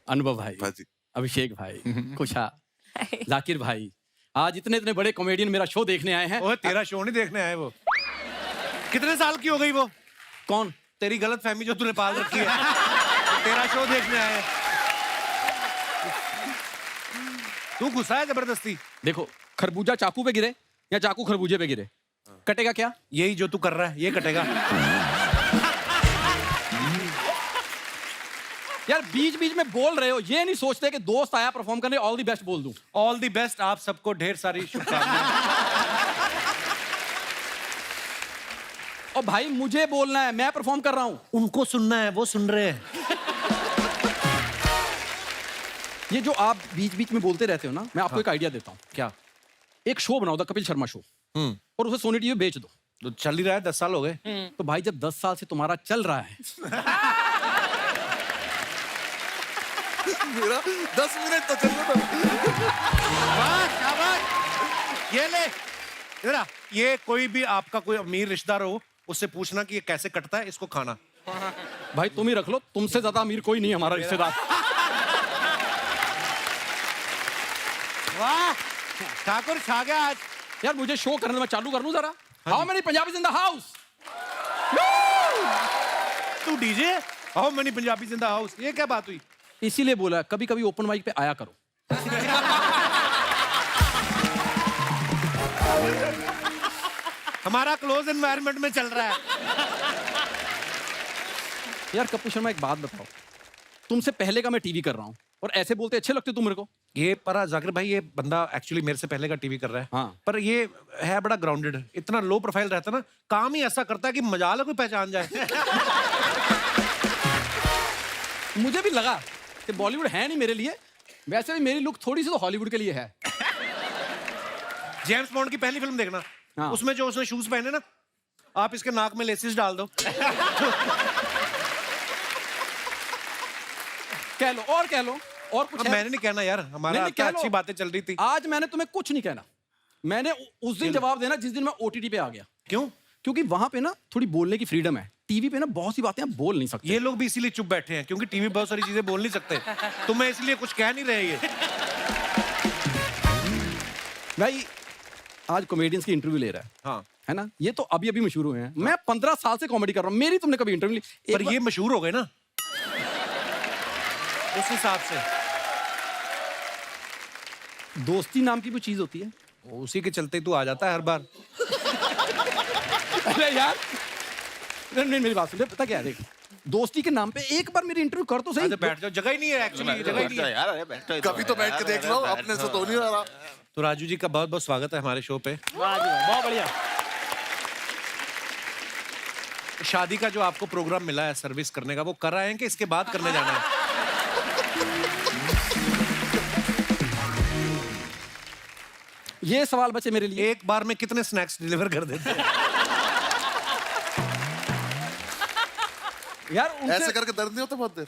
अनुभव भाई, भाजी, अभिषेक भाई, खुशा, जाकिर भाई, आज इतने इतने बड़े कॉमेडियन मेरा शो देखने आए हैं। ओए तेरा शो नहीं देखने आए वो। कितने साल की हो गई वो? कौन? तेरी गलत फहमी जो तूने पाल रखी है। तेरा शो देखने आए। तू गुस्सा है जबरदस्ती। देखो, खरबूजा चाकू पे गिरे या चाकू खरबूजे पे गिरे, कटेगा क्या? यही जो तू कर रहा है ये कटेगा। यार बीच बीच में बोल रहे हो, ये नहीं सोचते कि दोस्त आया परफॉर्म करने, ऑल द बेस्ट बोल दूं। ऑल द बेस्ट, आप सबको ढेर सारी शुभकामनाएं। और भाई मुझे बोलना है, मैं परफॉर्म कर रहा हूं। उनको सुनना है, वो सुन रहे हैं। ये जो आप बीच बीच में बोलते रहते हो ना, मैं आपको एक आइडिया देता हूं। क्या? एक शो बनाओ, द कपिल शर्मा शो, और उसे सोनी टीवी बेच दो। तो चल ही रहा है, 10 साल हो गए। तो भाई जब 10 साल से तुम्हारा चल रहा है, मेरा 10 मिनट तो चल रहा वाह, शाबाश। ये ले इधर आ। ये कोई भी आपका कोई अमीर रिश्तेदार हो, उससे पूछना कि ये कैसे कटता है, इसको खाना। भाई तुम ही रख लो, तुमसे ज्यादा अमीर कोई नहीं हमारा रिश्तेदार। वाह, ठाकुर छा गया आज। यार मुझे शो करने में चालू कर लूं जरा। How many Punjabis in the house? तू DJ? How many Punjabis in the house? ये क्या बात हुई? इसीलिए बोला कभी कभी ओपन माइक पे आया करो। हमारा क्लोज एनवायरनमेंट में चल रहा है। यार कपिल शर्मा एक बात बताओ, तुमसे पहले का मैं टीवी कर रहा हूँ और ऐसे बोलते अच्छे लगते तुम मेरे को? ये पर जाकिर भाई, ये बंदा एक्चुअली मेरे से पहले का टीवी कर रहा है। हाँ। पर ये है बड़ा ग्राउंडेड, इतना लो प्रोफाइल रहता है ना, काम ही ऐसा करता है कि मजाल है कोई पहचान जाए। मुझे भी लगा कि बॉलीवुड है नहीं मेरे लिए, वैसे भी मेरी लुक थोड़ी सी तो हॉलीवुड के लिए है। जेम्स बॉन्ड की पहली फिल्म देखना, हाँ। उसमें जो उसने शूज पहने ना, आप इसके नाक में लेसिस डाल दो। कह लो और कह लो और कुछ अब है? मैंने नहीं कहना यार, हमारा नहीं, आपका कह लो। अच्छी बातें चल रही थी। आज मैंने तुम्हें कुछ नहीं कहना, मैंने उस दिन जवाब देना जिस दिन मैं ओटीटी पे आ गया। क्यों? क्योंकि वहां पे ना थोड़ी बोलने की फ्रीडम है, टीवी पे ना बहुत सी बातें आप बोल नहीं सकते। ये लोग भी इसीलिए चुप बैठे हैं क्योंकि टीवी बहुत सारी चीजें बोल नहीं सकते, तो मैं इसलिए कुछ कह नहीं रहे। ये भाई आज कॉमेडियंस की इंटरव्यू ले रहा है, हाँ, है ना? ये तो अभी अभी मशहूर हुए हैं। मैं 15 साल से कॉमेडी कर रहा हूँ, मेरी तुमने कभी इंटरव्यू ली? पर ये मशहूर हो गए ना उस हिसाब से। दोस्ती नाम की कोई चीज होती है। उसी के चलते तू आ जाता है हर बार। अरे यार नहीं, मेरी बात सुन, पता क्या है, देख दोस्ती के नाम पे एक बार मेरी इंटरव्यू कर तो सही। बैठ जाओ, जगह ही नहीं है एक्चुअली, जगह ही नहीं है यार, अरे बैठो कभी तो बैठ के देख लो, अपने से तो नहीं रहा। तो राजू जी का बहुत बहुत स्वागत है हमारे शो पे। वाह जी वाह, बहुत बढ़िया। शादी का जो आपको प्रोग्राम मिला है सर्विस करने का, वो कर रहे हैं कि इसके बाद करने जाना है? ये सवाल बचे मेरे लिए। एक बार में कितने स्नैक्स डिलीवर कर देते हैं? यार ऐसे करके दर्द नहीं होता बहुत देर?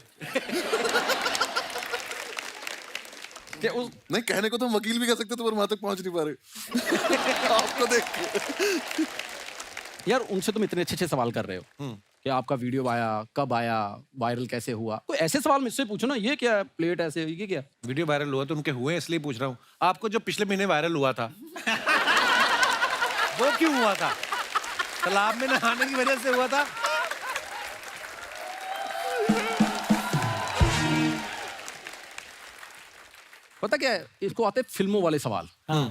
नहीं, कहने को तो हम वकील भी कह सकते थे, पर वहां तक पहुंच नहीं पा रहे। आपको देख के। यार उनसे तुम इतने अच्छे सवाल कर रहे हो कि आपका वीडियो आया, कब आया, वायरल कैसे हुआ, कोई ऐसे सवाल मुझसे पूछो ना, ये क्या प्लेट ऐसे, ये क्या? वीडियो वायरल हुआ तो उनके हुए इसलिए पूछ रहा हूँ। आपको जो पिछले महीने वायरल हुआ था वो क्यों हुआ था? तालाब में नहाने की वजह से हुआ था? पता क्या है, इसको आते हैं फिल्मों वाले सवाल।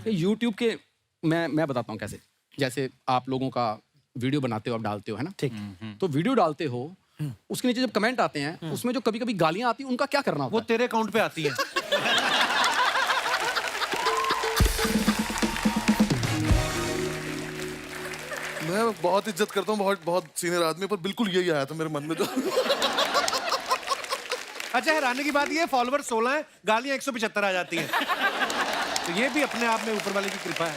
यूट्यूब के मैं बताता हूँ कैसे। जैसे आप लोगों का वीडियो बनाते हो, आप डालते हो, है ना? ठीक। तो वीडियो डालते हो, उसके नीचे जब कमेंट आते हैं, उसमें जो कभी कभी गालियां आती हैं, उनका क्या करना होता वो तेरे अकाउंट पे आती है। मैं बहुत इज्जत करता हूँ, बहुत सीनियर आदमी, पर बिल्कुल यही आया था मेरे मन में जो। अच्छा, हैरानी की बात ये है, फॉलोवर 16 है, गालियां 175 आ जाती हैं। तो ये भी अपने आप में ऊपर वाले की कृपा है।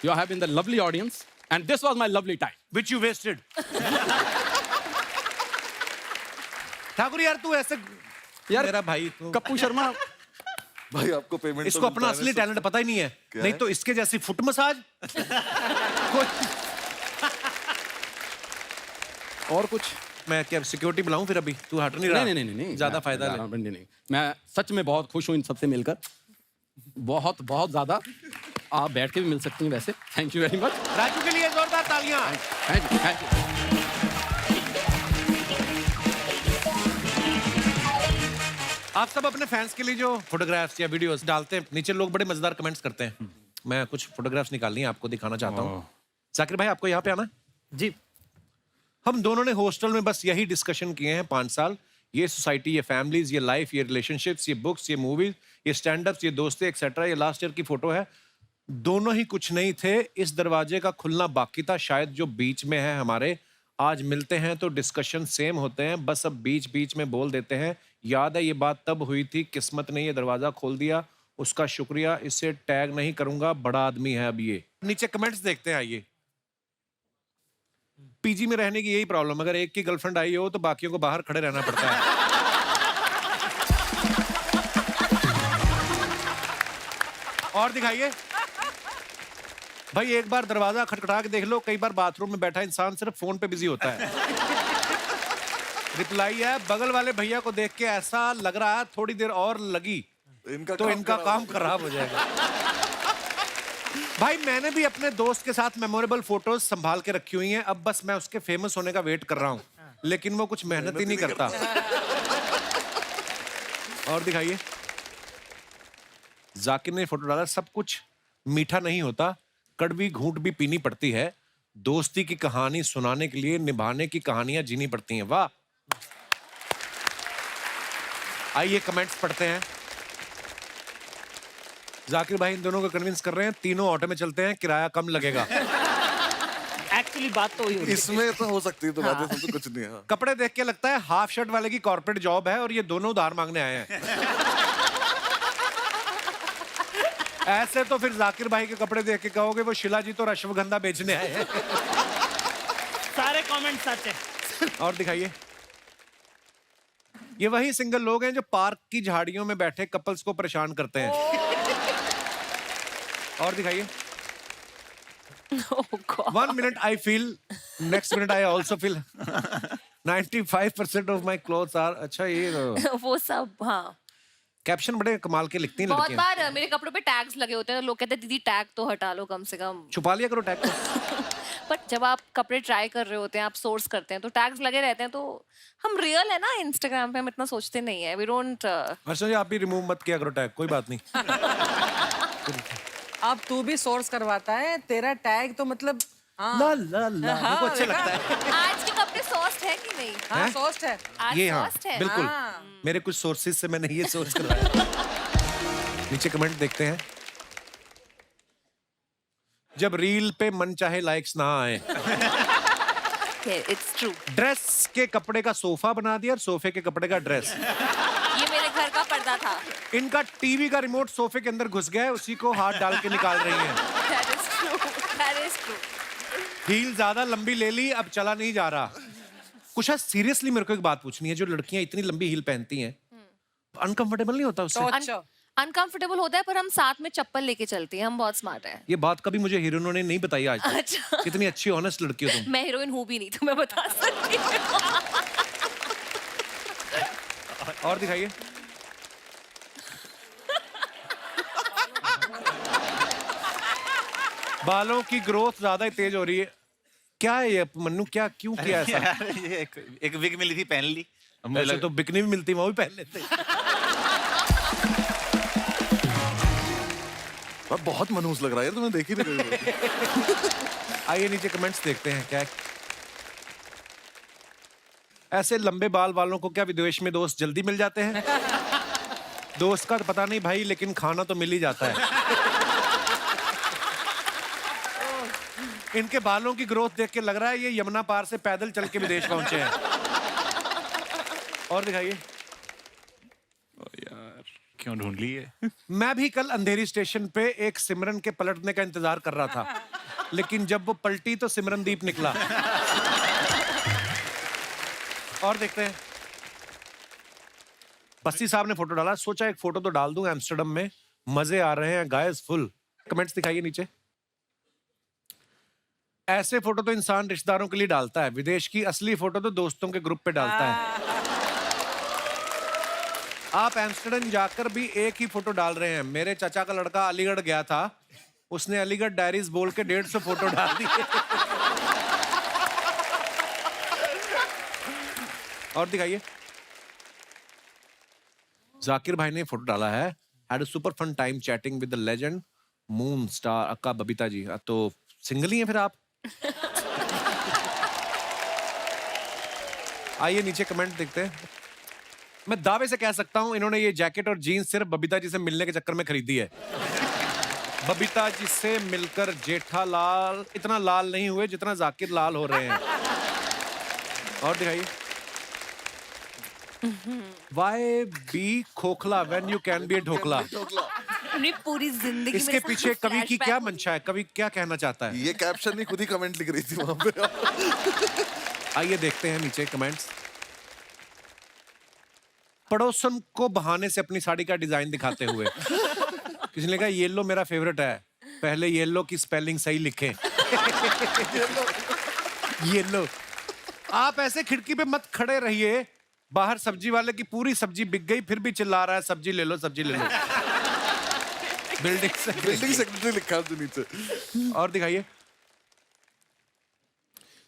You have been the lovely audience and this was my lovely time. Which you wasted. Thakur यार, तू ऐसे यार मेरा भाई तू कप्पू शर्मा, भाई आपको पेमेंट इसको अपना असली टैलेंट पता ही नहीं है। नहीं तो इसके जैसी फुट मसाज और कुछ? मैं क्या सिक्योरिटी बुलाऊं फिर? अभी तू हट नहीं रहा। नहीं ज्यादा फायदा नहीं। मैं सच में बहुत खुश हूँ इन सबसे मिलकर, बहुत बहुत ज्यादा। आप बैठ के भी मिल सकती हैं वैसे। Thank you very much. Raju के लिए जोरदार तालियां। Thank you. आप सब अपने फैंस के लिए जो फोटोग्राफ्स या वीडियोस डालते हैं, नीचे लोग बड़े मजेदार कमेंट्स करते हैं। मैं कुछ फोटोग्राफ्स निकालनी है, आपको दिखाना चाहता हूँ। जाकिर भाई, आपको यहाँ पे आना है? जी। हम दोनों ने हॉस्टल में बस यही डिस्कशन किए हैं 5 साल। ये सोसाइटी, ये फैमिलीज, ये लाइफ, ये रिलेशनशिप्स, ये बुक्स, ये मूवीज, ये स्टैंड अप्स, ये दोस्तें एक्सेट्रा। ये लास्ट ईयर की फोटो है। दोनों ही कुछ नहीं थे, इस दरवाजे का खुलना बाकी था, शायद जो बीच में है हमारे। आज मिलते हैं तो डिस्कशन सेम होते हैं, बस अब बीच बीच में बोल देते हैं। याद है ये बात तब हुई थी, किस्मत ने ये दरवाजा खोल दिया, उसका शुक्रिया। इसे टैग नहीं करूंगा, बड़ा आदमी है अब ये। नीचे कमेंट्स देखते हैं, आइए। पीजी में रहने की यही प्रॉब्लम, अगर एक की गर्लफ्रेंड आई हो तो बाकियों को बाहर खड़े रहना पड़ता है। और दिखाइए भाई, एक बार दरवाजा खटखटा के देख लो, कई बार बाथरूम में बैठा इंसान सिर्फ फोन पे बिजी होता है। रिप्लाई है, बगल वाले भैया को देख के ऐसा लग रहा है थोड़ी देर और लगी तो इनका काम खराब हो जाएगा। भाई, मैंने भी अपने दोस्त के साथ मेमोरेबल फोटोज संभाल के रखी हुई हैं, अब बस मैं उसके फेमस होने का वेट कर रहा हूं, लेकिन वो कुछ मेहनत ही नहीं करता। और दिखाइए, जाकिर ने फोटो डाला। सब कुछ मीठा नहीं होता, कड़वी घूंट भी पीनी पड़ती है। दोस्ती की कहानी सुनाने के लिए निभाने की कहानियां जीनी पड़ती हैं। वाह। आइए कमेंट्स पढ़ते हैं। जाकिर भाई इन दोनों को कन्विंस कर रहे हैं, तीनों ऑटो में चलते हैं, किराया कम लगेगा। एक्चुअली बात तो वही हो रही है। इसमें तो हो सकती है, तो बातें सब तो कुछ नहीं है। हाँ। कपड़े देख के लगता है हाफ शर्ट वाले की कॉर्पोरेट जॉब है और ये दोनों उधार मांगने आए हैं। ऐसे तो फिर जाकिर भाई के कपड़े देख के कहोगे वो शिला जी तो अश्वगंधा बेचने आए हैं। सारे कमेंट सच है। और दिखाइए, ये वही सिंगल लोग हैं जो पार्क की झाड़ियों में बैठे कपल्स को परेशान करते हैं। और दिखाइए, Oh God. 1 minute I feel, next minute I also feel. 95% of my clothes are. अच्छा ये वो सब, हाँ। कैप्शन बड़े कमाल के लिखती हैं बहुत लड़कियां। बार मेरे कपड़ों पे टैग्स लगे होते हैं तो लोग कहते हैं दीदी टैग तो हटा लो कम से कम। छुपा लिया करो टैग को। बट जब आप कपड़े ट्राई कर रहे होते हैं, आप सोर्स करते हैं तो टैग्स लगे रहते हैं, तो हम रियल है ना इंस्टाग्राम पे, हम इतना सोचते नहीं है। We don't. हर्षा जी आप भी रिमूव मत किया करो टैग, कोई बात नहीं। अब तू भी सोर्स करवाता है, तेरा टैग तो मतलब हाँ। ला ला ला मेरे को अच्छा लगता है। आज के कपड़े सॉफ्ट है कि नहीं? हाँ सोस्ट है। आज ये हाँ सॉफ्ट है। बिल्कुल, हाँ। मेरे कुछ सोर्सेज से मैंने ये सोर्स करवाया। नीचे कमेंट देखते हैं। जब रील पे मन चाहे लाइक्स ना आए। It's true. ड्रेस के कपड़े का सोफा बना दिया और सोफे के कपड़े का ड्रेस। ये मेरे घर का पर्दा था। इनका टीवी का रिमोट सोफे के अंदर घुस गया है, उसी को हाथ डाल के निकाल रही हैं। That is true. That is true. Heel ज्यादा लंबी ले ली, अब चला नहीं जा रहा। कुछ सीरियसली मेरे को एक बात पूछनी है, जो लड़कियां इतनी लंबी हील पहनती हैं, अनकंफर्टेबल नहीं होता उससे? अच्छा। अनकंफर्टेबल होता है, पर हम साथ में चप्पल लेके चलते हैं, हम बहुत स्मार्ट हैं। ये बात कभी मुझे हीरोइनों ने नहीं बताई आज तक। अच्छा। कितनी अच्छी ऑनेस्ट लड़की हो तुम। मैं हीरोइन हूँ भी नहीं तो मैं बता सकती हूँ। और दिखाइए। बालों की ग्रोथ ज्यादा ही तेज हो रही है। क्या है ये मन्नू, क्या क्यों किया ऐसा? यार, ये एक विग मिली थी, पहन ली। अब मुझे ऐसे लगा- तो बिकनी भी मिलती, वो भी पहन लेते। अब बहुत मनहूस लग रहा है यार, तुम्हें देख ही नहीं रही। आइए नीचे कमेंट्स देखते हैं क्या है। ऐसे लंबे बाल वालों को क्या विदेश में दोस्त जल्दी मिल जाते हैं? दोस्त का तो पता नहीं भाई, लेकिन खाना तो मिल ही जाता है। इनके बालों की ग्रोथ देख के लग रहा है ये यमुना पार से पैदल चल के विदेश पहुंचे हैं। और दिखाइए। यार क्यों ढूंढ ली है? मैं भी कल अंधेरी स्टेशन पे एक सिमरन के पलटने का इंतजार कर रहा था, लेकिन जब वो पलटी तो सिमरनदीप निकला। और देखते हैं। बस्ती साहब ने फोटो डाला, सोचा एक फोटो तो डाल दूं एम्स्टर्डम में, मजे आ रहे हैं गाइस फुल। कमेंट्स दिखाइए नीचे। ऐसे फोटो तो इंसान रिश्तेदारों के लिए डालता है, विदेश की असली फोटो तो दोस्तों के ग्रुप पे डालता है। आप एम्स्टर्डम जाकर भी एक ही फोटो डाल रहे हैं। मेरे चाचा का लड़का अलीगढ़ गया था, उसने अलीगढ़ डायरीज बोल के 150 फोटो डाल दी। और दिखाइए। जाकिर भाई ने फोटो डाला है, had a super fun time chatting with the legend moon star aka Babita जी। तो सिंगल ही हैं फिर आप? आइए नीचे कमेंट देखते हैं। मैं दावे से कह सकता हूं इन्होंने ये जैकेट और जीन्स सिर्फ बबीता जी से मिलने के चक्कर में खरीदी है। बबीता जी से मिलकर जेठालाल इतना लाल नहीं हुए जितना जाकिर लाल हो रहे हैं। और दिखाइए। Why be खोखला when you can be a dhokla? अपनी पूरी जिंदगी इसके पीछे कवि की क्या मंशा है, कवि क्या कहना चाहता है? ये कैप्शन नहीं, खुद ही कमेंट लिख रही थी वहां पे। आइए देखते हैं नीचे कमेंट्स। पड़ोसन को बहाने से अपनी साड़ी का डिजाइन दिखाते हुए किसी ने कहा येलो मेरा फेवरेट है, पहले येलो की स्पेलिंग सही लिखें। येलो। आप ऐसे खिड़की पे मत खड़े रहिए, बाहर सब्जी वाले की पूरी सब्जी बिक गई फिर भी चिल्ला रहा है सब्जी ले लो सब्जी ले लो। बिल्डिंग सेक्रेटरी लिखा है तो नीचे। और दिखाइए।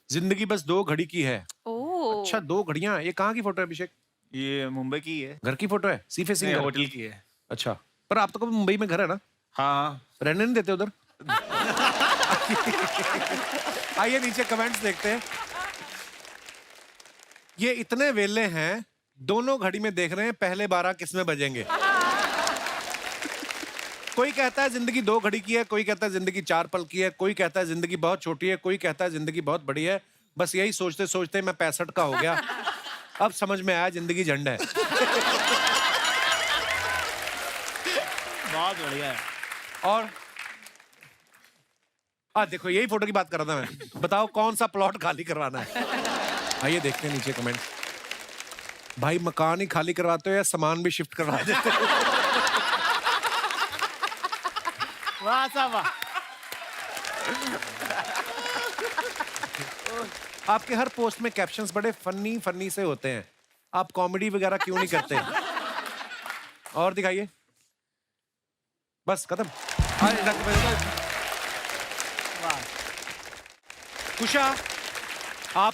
जिंदगी बस 2 घड़ी की है। ओह। अच्छा 2 घड़ियां, ये कहाँ की फोटो है अभिषेक? ये मुंबई की है। घर की फोटो है? सी फेसिंग होटल की है। अच्छा, पर आप तो कभी मुंबई में घर है ना? हाँ। रहने नहीं देते उधर? आइए नीचे कमेंट्स देखते हैं। ये इतने वेले हैं, दोनों घड़ी में देख रहे हैं पहले 12 किस में बजेंगे। कोई कहता है जिंदगी 2 घड़ी की है, कोई कहता है जिंदगी 4 पल की है, कोई कहता है जिंदगी बहुत छोटी है, कोई कहता है जिंदगी बहुत बड़ी है। बस यही सोचते सोचते मैं 65 का हो गया। अब समझ में आया जिंदगी झंड है। बहुत बढ़िया है। और देखो यही फोटो की बात कर रहा था मैं। बताओ कौन सा प्लॉट खाली करवाना है? आइए देखते हैं नीचे कमेंट। भाई मकान ही खाली करवाते हो या सामान भी शिफ्ट करवा देते हो? वाह साहब वाह। आपके हर पोस्ट में कैप्शंस बड़े फनी से होते हैं। आप कॉमेडी वगैरह क्यों नहीं करते? और दिखाइए। बस खत्म। कुशा, आप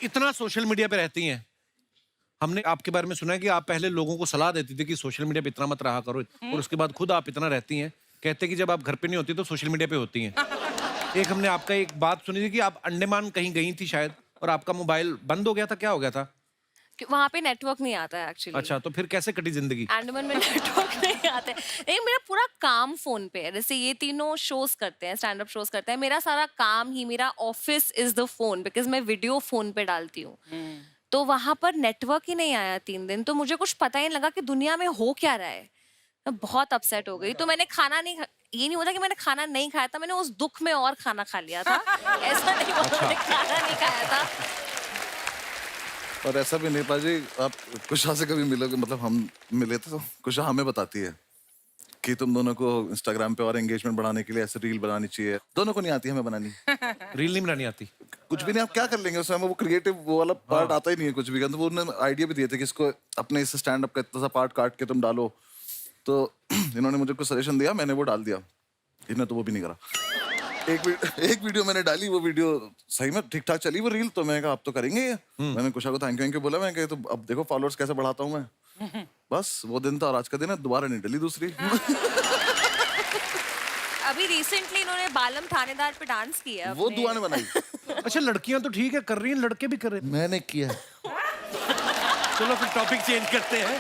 इतना सोशल मीडिया पे रहती हैं, हमने आपके बारे में सुना है कि आप पहले लोगों को सलाह देती थी कि सोशल मीडिया पे इतना मत रहा करो, और उसके बाद खुद आप इतना रहती हैं। कहते कि जब आप घर पे नहीं होती तो सोशल मीडिया पे होती हैं। एक हमने आपका एक बात सुनी थी कि आप अंडमान कहीं गई थी शायद, और आपका मोबाइल बंद हो गया था, क्या हो गया था? वहाँ पे नेटवर्क नहीं आता है एक्चुअली। अच्छा, तो फिर कैसे कटी जिंदगी? अंडमान में नेटवर्क नहीं आते हैं। नहीं, मेरा पूरा काम फोन पे है। जैसे ये तीनों शोज करते हैं, स्टैंड अप शोज करते हैं, मेरा सारा काम ही, मेरा office is the phone, because मैं वीडियो फोन पे डालती हूँ। तो वहां पर नेटवर्क ही नहीं आया 3 दिन, तो मुझे कुछ पता ही नहीं लगा कि दुनिया में हो क्या रहा है। मैं बहुत अपसेट हो गई। तो मैंने खाना नहीं ये नहीं होता कि मैंने खाना नहीं खाया था, मैंने उस दुख में और खाना खा लिया था। ऐसा नहीं होता मैंने खाना नहीं खाया था। और ऐसा भी नहीं पाजी, आप कुशा से कभी मिलोगे, मतलब हम मिले थे तो कुशा हमें बताती है कि तुम दोनों को इंस्टाग्राम पे और एंगेजमेंट बढ़ाने के लिए ऐसे रील बनानी चाहिए। दोनों को नहीं आती, हमें बनानी। रील नहीं बनानी आती? कुछ भी नहीं, आप क्या कर लेंगे उसमें, वो क्रिएटिव वो वाला पार्ट आता ही नहीं है कुछ भी। तो वो उन्होंने आइडिया भी दिए थे कि इसको अपने इस स्टैंड अप का इतना सा पार्ट काट के तुम डालो। तो इन्होंने मुझे कुछ सजेशन दिया, मैंने वो डाल दिया। इन्होंने तो वो भी नहीं करा। एक वीडियो मैंने डाली, वो वीडियो सही में ठीक ठाक चली वो रील, तो मैं कहा अब तो करेंगे ये। मैंने कुशा को थैंक यू बोला, मैं कहा तो अब देखो फॉलोअर्स कैसे बढ़ाता हूँ मैं। बस वो दिन था और आज का दिन है, दोबारा नहीं डली दूसरी। अभी रिसेंटली इन्होंने बालम थानेदार पे डांस किया। वो दुआ ने बनाई। अच्छा, लड़कियां तो ठीक है कर रही हैं, लड़के भी कर रहे हैं। मैंने किया। चलो फिर टॉपिक चेंज करते हैं।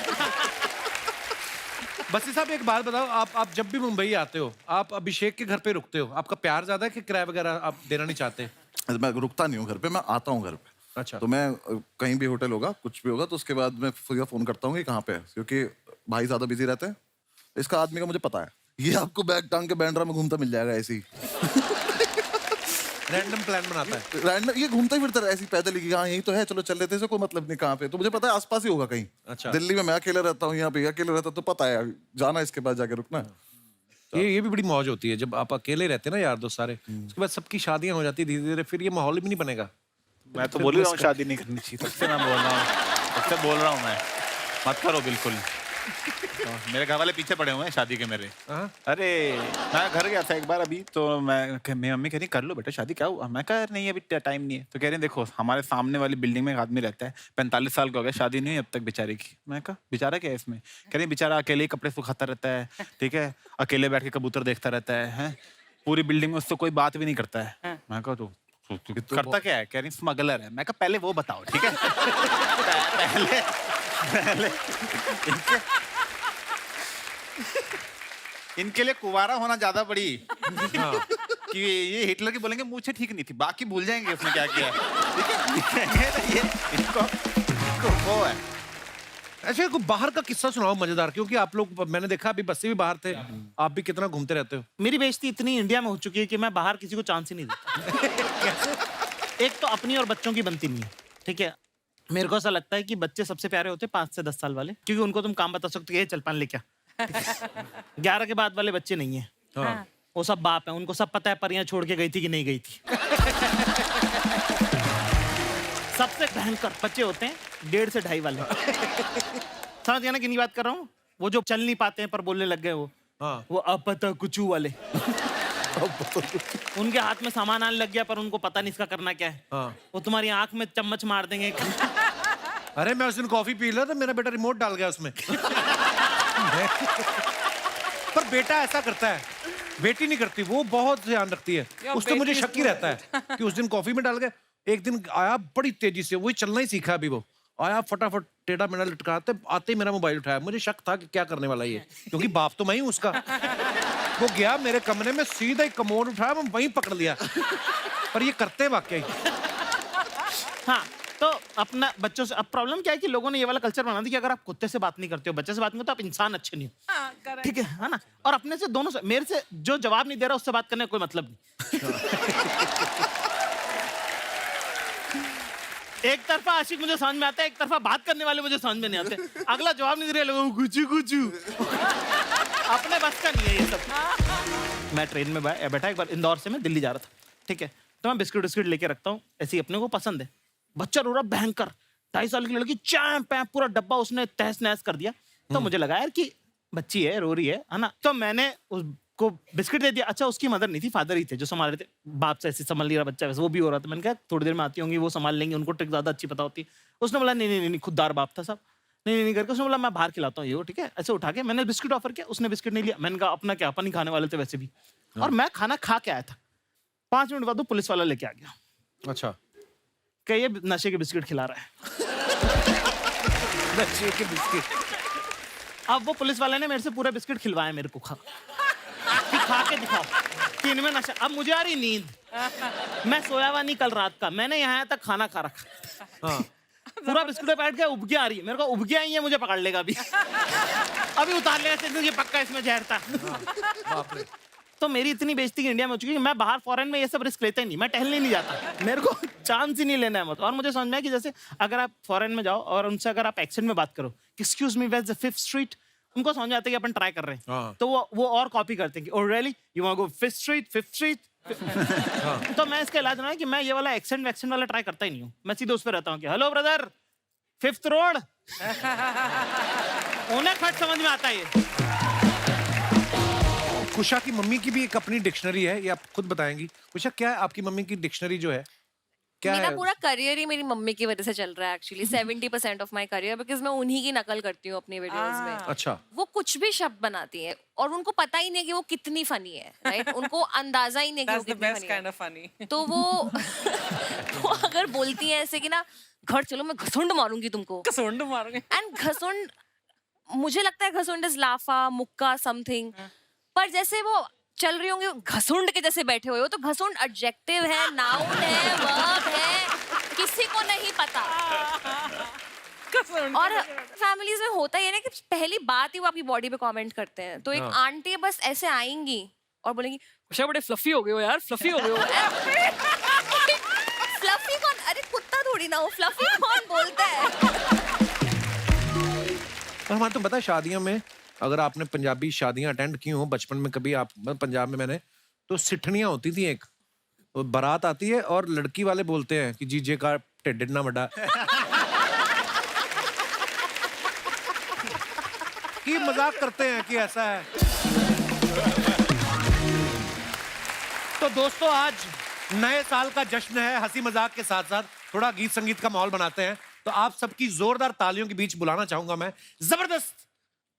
बसी साहब एक बात बताओ, आप जब भी मुंबई आते हो, आप अभिषेक के घर पे रुकते हो? आपका प्यार ज्यादा है कि किराया वगैरह आप देना नहीं चाहते? मैं रुकता नहीं हूँ घर पे, मैं आता हूँ घर पे। अच्छा। तो मैं कहीं भी होटल होगा, कुछ भी होगा, तो उसके बाद मैं फोन करता हूँ कि कहाँ पे है, क्योंकि भाई ज्यादा बिजी रहते हैं। इसका आदमी का मुझे पता है, ये आपको बैग टांग के बैंड्रा में घूमता मिल जाएगा ऐसे ही। रैंडम प्लान बनाता है। रैंडम ये घूमता ही फिरता है ऐसे ही पैदल ही, हाँ यही तो है, चलो चल लेते हैं, कोई मतलब नहीं कहाँ पे। तो मुझे पता है आसपास ही होगा कहीं। अच्छा। दिल्ली में मैं अकेले रहता हूँ, यहाँ पे अकेले रहता, तो पता है जाना इसके बाद जाके रुकना है। ये भी बड़ी मौज होती है जब आप अकेले रहते हैं ना यार दोस्त सारे, उसके बाद सबकी शादियां हो जाती है धीरे धीरे, फिर ये माहौल भी नहीं बनेगा। मैं तो बोल रहा हूँ शादी नहीं करनी चाहिए, सबसे मैं बोल रहा हूँ, सबसे बोल रहा हूँ मैं, मत करो बिल्कुल। मेरे घर वाले पीछे पड़े हुए हैं शादी के मेरे। अरे मैं घर गया था एक बार अभी, तो मेरी मम्मी कह रही कर लो बेटा शादी, क्या हुआ? मैं कह नहीं अभी टाइम नहीं है। तो कह रही देखो हमारे सामने वाली बिल्डिंग में एक आदमी रहता है, 45 साल का हो गया, शादी नहीं हुई अब तक बेचारे की। मैं कहा बेचारा क्या है इसमें? कह रही बेचारा अकेले ही कपड़े सुखाता रहता है, ठीक है, अकेले बैठ के कबूतर देखता रहता है, पूरी बिल्डिंग में उससे कोई बात भी नहीं करता है। मैं कहा तो करता क्या है? कह रही स्मगलर है। मैं कहा पहले वो बताओ, ठीक है। पहले इनके लिए कुवारा होना ज्यादा बड़ी कि ये हिटलर की बोलेंगे मुझे ठीक नहीं थी, बाकी भूल जाएंगे उसने क्या किया। ठीक है, ये इनको वो है। अच्छा कोई बाहर का किस्सा सुनाओ मजेदार, क्योंकि आप लोग, मैंने देखा अभी बस्सी भी बाहर थे, आप भी कितना घूमते रहते हो। मेरी बेइज्जती इतनी इंडिया में हो चुकी है कि मैं बाहर किसी को चांस ही नहीं देता। एक तो अपनी और बच्चों की बनती नहीं है, ठीक है। मेरे को ऐसा लगता है कि बच्चे सबसे प्यारे होते हैं 5 से 10 साल वाले, क्योंकि उनको तुम काम बता सकते हो, चल पान ले क्या। 11 के बाद वाले बच्चे नहीं है, वो सब बाप है, उनको सब पता है परियां छोड़ के गई थी कि नहीं गई थी। सबसे भयंकर बच्चे होते हैं 1.5 से 2.5 वाले। समझ गया ना किन की बात कर रहा हूँ? वो जो चल नहीं पाते हैं पर बोलने लग गए, वो अब पता कुचू वाले। उनके हाथ में सामान आने लग गया पर उनको पता नहीं इसका करना क्या है। वो तुम्हारी आंख में चम्मच मार देंगे। अरे मैं उस दिन कॉफी पी रहा था, मेरा बेटा रिमोट डाल गया उसमें। पर बेटा ऐसा करता है, बेटी नहीं करती, वो बहुत ध्यान रखती है। उससे मुझे शक ही रहता है कि उस दिन कॉफी में डाल गया। एक दिन आया बड़ी तेजी से, वही चलना ही सीखा अभी, वो आया फटाफट टेढ़ा मेढ़ा लटकाते आते ही मेरा मोबाइल उठाया। मुझे शक था कि क्या करने वाला ये, क्योंकि बाप तो मैं ही हूं उसका। वो गया मेरे कमरे में, सीधा ही कमोड उठाया, मैं वहीं पकड़ लिया। पर ये करते वाकई। हाँ, तो अपना बच्चों से अब प्रॉब्लम क्या है कि लोगों ने ये वाला कल्चर बना दिया कि अगर आप कुत्ते से बात नहीं करते हो, बच्चे से बात नहीं करते हो, आप इंसान अच्छे नहीं हो। हाँ, correct. ठीक है ना? और अपने से दोनों से, मेरे से जो जवाब नहीं दे रहा उससे बात करने का कोई मतलब नहीं। एक तरफा आशिक मुझे समझ में आता है, एक तरफा बात करने वाले मुझे समझ में नहीं आते। अगला जवाब नहीं दे रहे, लोगों गुचू अपने बस का नहीं है ये सब। मैं ट्रेन में बैठा एक बार, इंदौर से मैं दिल्ली जा रहा था, ठीक है, तो मैं बिस्किट विस्किट लेके रखता हूँ, ऐसे ही अपने को पसंद है। बच्चा रो रहा भयंकर, 2.5 साल की लड़की, चैंप पूरा डब्बा उसने तहस नहस कर दिया। तो मुझे लगा यार कि बच्ची है, रो रही है ना, तो मैंने उसको बिस्किट दे दिया। अच्छा, उसकी मदर नहीं थी, फादर ही थे जो संभाल रहे थे। बाप से ऐसे संभाल नहीं रहा बच्चा, वैसे वो भी हो रहा था। मैंने कहा थोड़ी देर में आती होंगी, वो संभाल लेंगे, उनको ट्रिक ज्यादा अच्छी पता होती। उसने बोला नहीं, खुददार बाप था सब, नहीं करके उसने बोला मैं बाहर खिलाता हूँ ये, ठीक है। ऐसे उठा के मैंने बिस्किट ऑफर किया, उसने बिस्किट नहीं लिया। मैंने कहा अपना क्या, अपन ही खाने वाले थे वैसे भी, और मैं खाना खा के आया था। 5 मिनट बाद वो पुलिस वाला लेके आ गया। अच्छा, कि ये नशे के बिस्किट खिला रहा है। नशे के बिस्किट। अब वो पुलिस वाले ने मेरे से पूरे बिस्किट खिलवाए मेरे को, खा के दिखाओ कि इनमें नशा। अब मुझे आ रही नींद, मैं सोया हुआ नहीं कल रात का, मैंने यहाँ आया तक खाना खा रखा। हाँ। पूरा बिस्कुट पे बैठ के उबकी आ रही है, मेरे को उबकी आई है, मुझे पकड़ लेगा अभी। अभी उतार लेगा, ये पक्का इसमें जहर था। बाप रे। तो मेरी इतनी बेइज्जती इंडिया में हो चुकी है, मैं बाहर फॉरेन में ये सब रिस्क लेता ही नहीं, मैं टहलने नहीं जाता, मेरे को चांस ही नहीं लेना है मत। और मुझे समझ में है कि जैसे अगर आप फॉरेन में जाओ और उनसे अगर आप एक्सेंट में बात करो, excuse me where is the 5th street, उनको समझ में आता है कि अपन ट्राई कर रहे हैं। हाँ। तो वो और कॉपी करते हैं कि oh really you want to go 5th street. तो मैं इसका इलाज है कि मैं ये वाला एक्सेंट वैक्सेंट वाला ट्राई करता ही नहीं हूँ। मैं सीधे उस पर रहता हूँ कि हेलो ब्रदर 5th रोड। उन्हें खट समझ में आता है ये। कुशा की मम्मी की भी एक अपनी डिक्शनरी है, ये आप खुद बताएंगी। कुशा, क्या है आपकी मम्मी की डिक्शनरी जो है, क्या मेरा है? पूरा करियर ही मेरी मम्मी की वजह से चल रहा है actually. 70% of my career, because मैं उन्हीं की नकल करती हूँ अपनी वीडियोस में। अच्छा। वो कुछ भी शब्द बनाती है और उनको पता ही नहीं कि वो कितनी फनी है, राइट? उनको अंदाजा ही नहीं कि वो That's the कितनी best फनी kind है। of funny. तो वो अगर बोलती है ऐसे कि ना, घर चलो मैं घसुंड मारूंगी तुमको, कसुंड मारोगे। एंड घसुंड, मुझे लगता है घसुंड इज लाफा मुक्का समथिंग, पर जैसे वो चल रही होंगी घसुंड के जैसे बैठे हुए हो, तो घसुंड एडजेक्टिव है, नाउन है, वर्ब है, किसी को नहीं पता। कसुंड। और फैमिलीज में होता ही है ना कि पहली बात ही वो आपकी बॉडी पे कमेंट करते हैं। तो एक आंटी बस ऐसे आएंगी और बोलेंगी कुशा बड़े फ्लफी हो गए हो यार, फ्लफी हो गए हो। फ्लफी कौन? अरे कुत्ता थोड़ी ना हो, फ्लफी कौन बोलता है? और हमारे तो पता है शादियों में, अगर आपने पंजाबी शादियां अटेंड की हो बचपन में कभी, आप पंजाब में मैंने, तो सिठनियां होती थी। एक तो बारात आती है और लड़की वाले बोलते हैं कि जीजे का ढिड ना बड़ा कि मजाक करते हैं कि ऐसा है। तो दोस्तों, आज नए साल का जश्न है, हंसी मजाक के साथ साथ थोड़ा गीत संगीत का माहौल बनाते हैं। तो आप सबकी जोरदार तालियों के बीच बुलाना चाहूंगा मैं जबरदस्त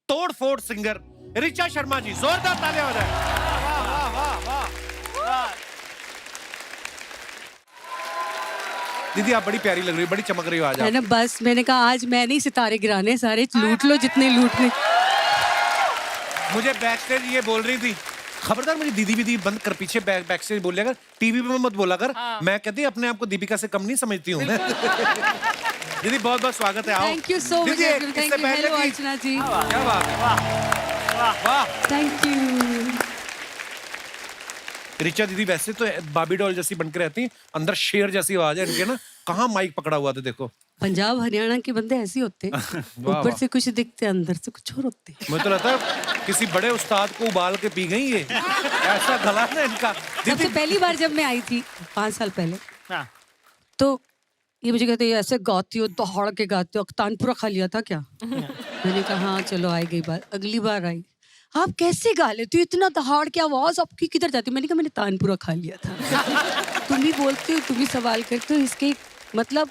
तोड़ फोड़ सिंगर ऋचा शर्मा जी। जोरदार तालियां हो जाए। वाह वाह वाह वाह। दीदी, आप बड़ी प्यारी लग रही हो, बड़ी चमक रही हो आज है आप। ना, बस मैंने कहा आज मैं नहीं सितारे गिराने, सारे लूट लो जितने लूटने। मुझे बैक स्टेज ये बोल रही थी, खबरदार मेरी दीदी भी बंद कर, पीछे बैक स्टेज बोल लिया कर, टीवी पे मत बोला कर। मैं कहती अपने आप को दीपिका से कम नहीं समझती हूँ। दीदी बहुत बहुत स्वागत है, आओ। थैंक यू सो मच, दीदी, थैंक इससे यू। पहले हेलो कि- अर्चना जी, क्या बात है, वाह वाह। Thank you. ऋचा दीदी वैसे तो बाबी डॉल जैसी बनकर रहती हैं, अंदर शेर जैसी आवाज है इनके ना। कहाँ माइक पकड़ा हुआ था देखो। पंजाब हरियाणा के बंदे ऐसे होते हैं, वाह, ऊपर वाह। से कुछ दिखते अंदर से कुछ और होते हैं। मुझे तो लगता है किसी बड़े उस्ताद को उबाल के पी गई ये, ऐसा गला है इनका। सबसे पहली बार जब मैं आई थी 5 साल पहले, हाँ। तो ये मुझे कहते हैं ऐसे गाती हो, दहाड़ के गाते हो, तानपुरा खा लिया था क्या? मैंने कहा हाँ चलो आई गई बात। अगली बार आई, आप कैसे गा लेते हो इतना दहाड़ की आवाज आपकी किधर जाती है? मैंने कहा मैंने तानपुरा खा लिया था। तुम ही बोलते हो, तुम ही सवाल करते हो, इसके मतलब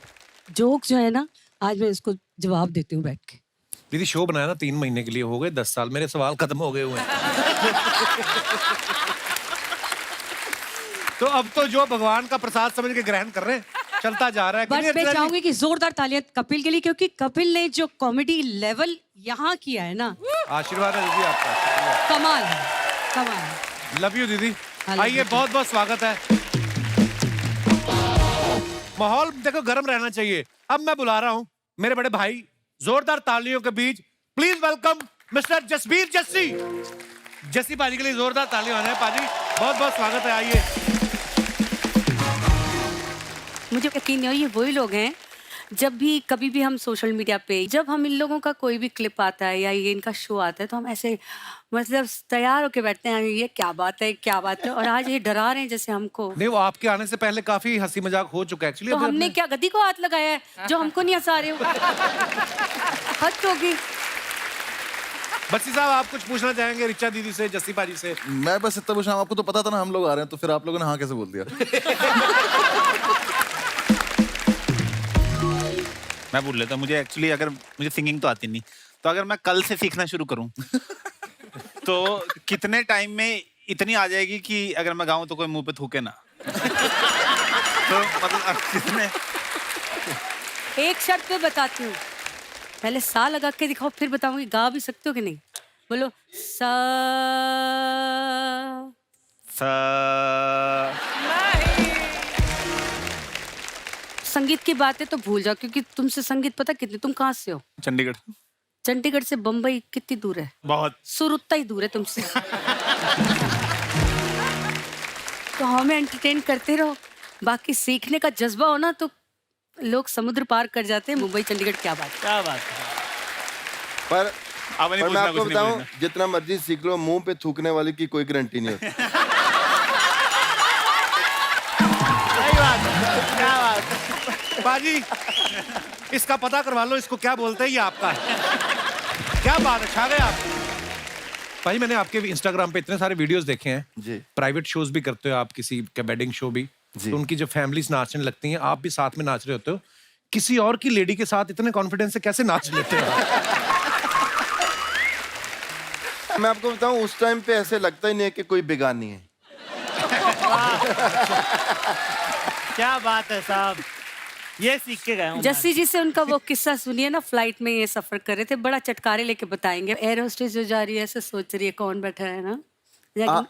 जोक जो है ना, आज मैं इसको जवाब देती हूँ बैठ के। दीदी शो बनाया ना 3 महीने के लिए, हो गए 10 साल, मेरे सवाल खत्म हो गए हुए हैं। तो अब तो जो भगवान का प्रसाद समझ के ग्रहण कर रहे हैं, चलता जा रहा है। बट मैं चाहूंगी कि जोरदार तालियां कपिल के लिए, क्योंकि कपिल ने जो कॉमेडी लेवल यहाँ किया है ना, आशीर्वाद है दीदी आपका। कमाल है, कमाल है। लव यू दीदी। I love आइए, you, बहुत बहुत स्वागत है। माहौल देखो गर्म रहना चाहिए। अब मैं बुला रहा हूं मेरे बड़े भाई, जोरदार तालियों के बीच please welcome mister Jasbir Jassi. Jassi पाजी के लिए जोरदार तालियां है। पाजी बहुत बहुत स्वागत है, आइए। मुझे यकीन नहीं हो, ये वही लोग हैं जब भी कभी भी हम सोशल मीडिया पे, जब हम इन लोगों का कोई भी क्लिप आता है या ये इनका शो आता है, तो हम ऐसे मतलब तैयार होके बैठते हैं, ये क्या बात है, क्या बात है। और आज ये डरा रहे हैं जैसे हमको। नहीं, वो आपके आने से पहले काफी हंसी मजाक हो चुका है एक्चुअली। तो हमने क्या गद्दी को हाथ लगाया है जो हमको नहीं हंसा रहे हो? हद होगी। बच्ची साहब, आप कुछ पूछना चाहेंगे रिचा दीदी से, जस्सी पाजी से? मैं बस इतना पूछा, आपको तो पता था ना हम लोग आ रहे हैं, तो फिर आप लोगों ने हाँ कैसे बोल दिया? मैं बोल लेता हूँ, मुझे एक्चुअली अगर मुझे सिंगिंग तो आती नहीं, तो अगर मैं कल से सीखना शुरू करूँ तो कितने टाइम में इतनी आ जाएगी कि अगर मैं गाऊं तो कोई मुंह पे थूके ना? तो मतलब कितने? एक शर्त पे बताती हूँ, पहले सा लगा के दिखाओ, फिर बताऊंगी गा भी सकते हो कि नहीं। बोलो सा। संगीत की बातें तो भूल जाओ, क्योंकि तुमसे संगीत पता कितनी, तुम कहाँ से हो? चंडीगढ़। चंडीगढ़ से बम्बई कितनी दूर है? बहुत। सुर उतना ही दूर है तुमसे। तो हमें एंटरटेन करते रहो, बाकी सीखने का जज्बा हो ना तो लोग समुद्र पार कर जाते हैं। मुंबई चंडीगढ़ क्या बात है। क्या बात है। पर अब मैं आपको बताऊं, जितना मर्जी सीख लो, मुंह पे थूकने वाले की कोई गारंटी नहीं होती। सही बात है, क्या बात है। पाजी, इसका पता करवा लो, इसको क्या बोलते हैं, ये आपका है। क्या बात है, छा गए आप। भाई, मैंने आपके इंस्टाग्राम पे इतने सारे वीडियोस देखे हैं जी। प्राइवेट शोज भी करते हो आप, किसी का वेडिंग शो भी, तो उनकी जब फैमिलीज नाचने लगती हैं, आप भी साथ में नाच रहे होते हो। किसी और की लेडी के साथ इतने कॉन्फिडेंस से कैसे नाच लेते हो? मैं आपको बताऊं, उस टाइम पे ऐसे लगता ही नहीं है कि कोई बेगानी है। क्या बात है साहब, ये सीख के गए हूं। जस्सी जी से उनका वो किस्सा सुनिए ना, फ्लाइट में ये सफर कर रहे थे, बड़ा चटकारे लेके बताएंगे। एयर होस्टेस जो जा रही है ऐसे सोच रही है कौन बैठा है ना,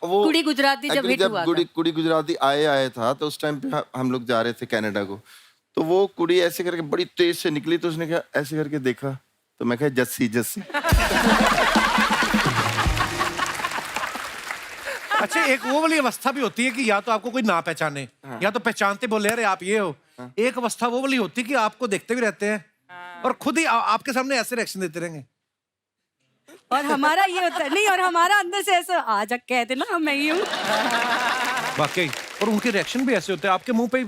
वो कुड़ी गुजराती जब हिट हुआ था। कुड़ी गुजराती आया था, तो उस टाइम पे हम लोग जा रहे थे कनाडा को, तो वो कुड़ी ऐसे करके बड़ी तेज से निकली, तो उसने क्या ऐसे करके देखा, तो मैं कहा जस्सी जस्सी। अच्छा, एक वो वाली अवस्था भी होती है कि या तो आपको कोई ना पहचाने, या तो पहचानते बोले अरे आप ये हो। एक अवस्था वो वाली होती है कि आपको देखते भी रहते हैं और खुद ही आपके सामने ऐसे रिएक्शन देते रहेंगे। और हमारा ये होता है नहीं, और हमारा अंदर से ऐसा आ जा कह देना मैं ही हूँ। वाकई, और उनके रिएक्शन भी ऐसे होते हैं आपके मुंह पे।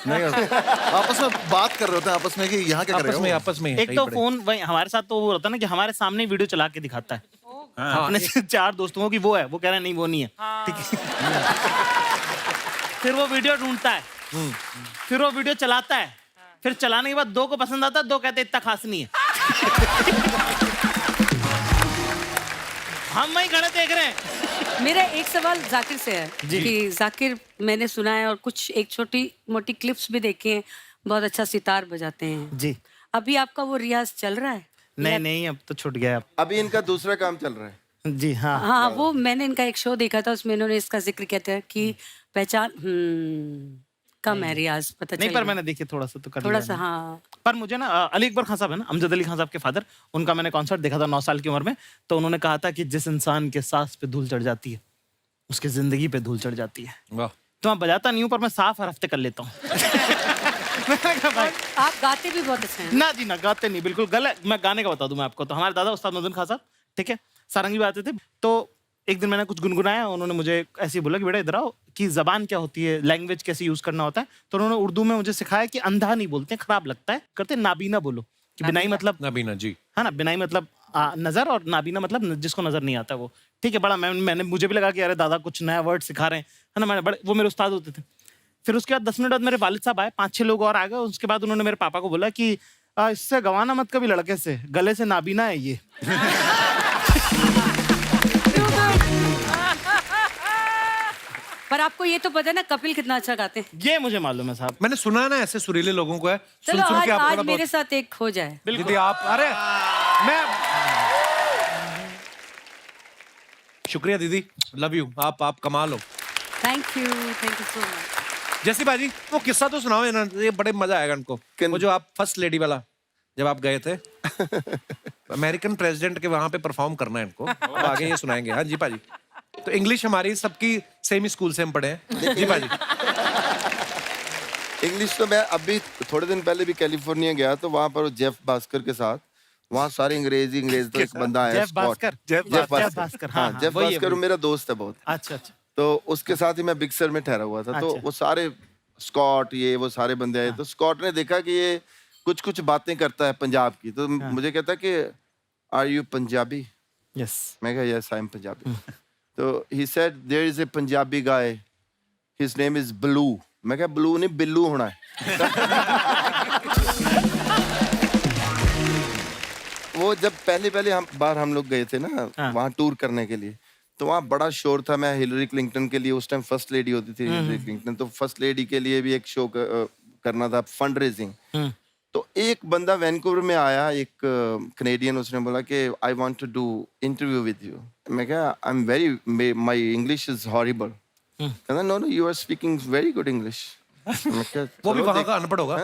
नहीं, आपस में बात कर रहे होते हैं, आपस में कि यहाँ क्या कर रहे हो? आपस में एक तो फोन वही हमारे साथ तो वो होता है ना कि हमारे सामने वीडियो चला के दिखाता है। अपने 4 दोस्तों की वो है, वो कह रहा है नहीं वो नहीं है, ठीक है। फिर वो वीडियो ढूंढता है, फिर वो वीडियो चलाता है, फिर चलाने के बाद 2 को पसंद आता है, 2 कहते इतना खास नहीं है। हम वहीं खड़े देख रहे हैं। मेरा एक सवाल जाकिर से है कि जाकिर, मैंने सुना है और कुछ एक छोटी मोटी क्लिप्स भी देखे हैं, बहुत अच्छा सितार बजाते हैं जी। अभी आपका वो रियाज चल रहा है? नहीं, अब तो छूट गया। अभी इनका दूसरा काम चल रहा है। जी हाँ। हाँ, वो मैंने इनका एक शो देखा था, उसमें इन्होंने इसका जिक्र किया था कि पहचान कम है रियाज, पता नहीं, चल पर गया। मैंने देखी थोड़ा सा तो कर थोड़ा लिया सा, मैंने। हाँ। पर मुझे ना अली अकबर खान साहब है ना, अमजद अली खान साहब के फादर, उनका मैंने कॉन्सर्ट देखा था 9 साल की उम्र में। तो उन्होंने कहा था कि जिस इंसान के सांस पे धूल चढ़ जाती है, उसकी जिंदगी पे धूल चढ़ जाती है। वाह। तो मैं बजाता नहीं हूँ, पर मैं साफ हर हफ्ते कर लेता हूँ। आप गाते भी बहुत अच्छे हैं। ना जी ना, गाते नहीं, बिल्कुल गलत। मैं गाने का बता दूं मैं आपको, तो हमारे दादा उस्ताद मदन खान साहब, ठीक है, सारंगी बजाते थे। तो एक दिन मैंने कुछ गुनगुनाया, उन्होंने मुझे ऐसे ही बोला कि बेटा इधर आओ, कि जबान क्या होती है, लैंग्वेज कैसे यूज करना होता है। तो उन्होंने उर्दू में मुझे सिखाया कि अंधा नहीं बोलते, खराब लगता है, करते नाबीना बोलो। कि बिनाई मतलब नबीना जी, है ना, बिनाई मतलब नजर, और नाबीना मतलब जिसको नजर नहीं आता वो, ठीक है। बड़ा मैंने मुझे भी लगा कि अरे दादा कुछ नया वर्ड सिखा रहे हैं, है ना। मैंने बड़े, वो मेरे उस्ताद होते थे। फिर उसके बाद 10 मिनट बाद मेरे वालिद साहब आए, 5-6 लोग और आ गए। उसके बाद उन्होंने मेरे पापा को बोला कि इससे गवाना मत कभी लड़के से, गले से नाबीना है ये। पर पर आपको ये तो पता है ना कपिल कितना अच्छा गाते हैं। ये मुझे मालूम है साहब। मैंने सुना है ना ऐसे सुरीले लोगों को है चलो सुन आज के आप आज थोड़ा मेरे बहुत साथ एक हो जाए। दीदी आप अरे मैं शुक्रिया दीदी लव यू आप कमाल हो। Thank you so much. जैसी बाजी वो किस्सा तो सुनाओ ना ये बड़े मजा आएगा उनको। वो जो आप फर्स्ट लेडी वाला जब आप गए थे अमेरिकन प्रेसिडेंट के वहां पे परफॉर्म करना है इनको अब आगे ये सुनाएंगे। हाँ जी पाजी। तो इंग्लिश हमारी सबकी सेम ही स्कूल से हम पढ़े हैं जी पाजी। इंग्लिश तो मैं अभी थोड़े दिन पहले भी कैलिफोर्निया गया तो वहाँ पर जेफ भास्कर के साथ वहाँ सारे अंग्रेज तो एक बंदा आया जेफ भास्कर। हाँ जेफ भास्कर मेरा दोस्त है बहुत। अच्छा अच्छा। तो उसके साथ ही मैं बिग सर में ठहरा हुआ था तो वो सारे स्कॉट ये वो सारे बंदे आए तो स्कॉट ने देखा कि ये कुछ कुछ बातें करता है पंजाब की तो मुझे कहता कि आर यू पंजाबी। यस मैं कहा यस आई एम पंजाबी। तो he said there is a Punjabi guy his name is blue. मैं कहा ब्लू नहीं बिल्लू होना है। वो जब पहले हम लोग गए थे ना वहाँ टूर करने के लिए तो वहाँ बड़ा शोर था। मैं हिलरी क्लिंटन के लिए उस टाइम फर्स्ट लेडी होती थी हिलरी क्लिंटन तो फर्स्ट लेडी के लिए भी एक शो करना था फंड रेजिंग। तो एक बंदा वैनकूवर में आया एक कनेडियन उसने बोला कि I want to do interview with you. मैं कहा I am very my English is horrible. कहता no no you are speaking very good English. वो भी वहां का अनपढ़ होगा।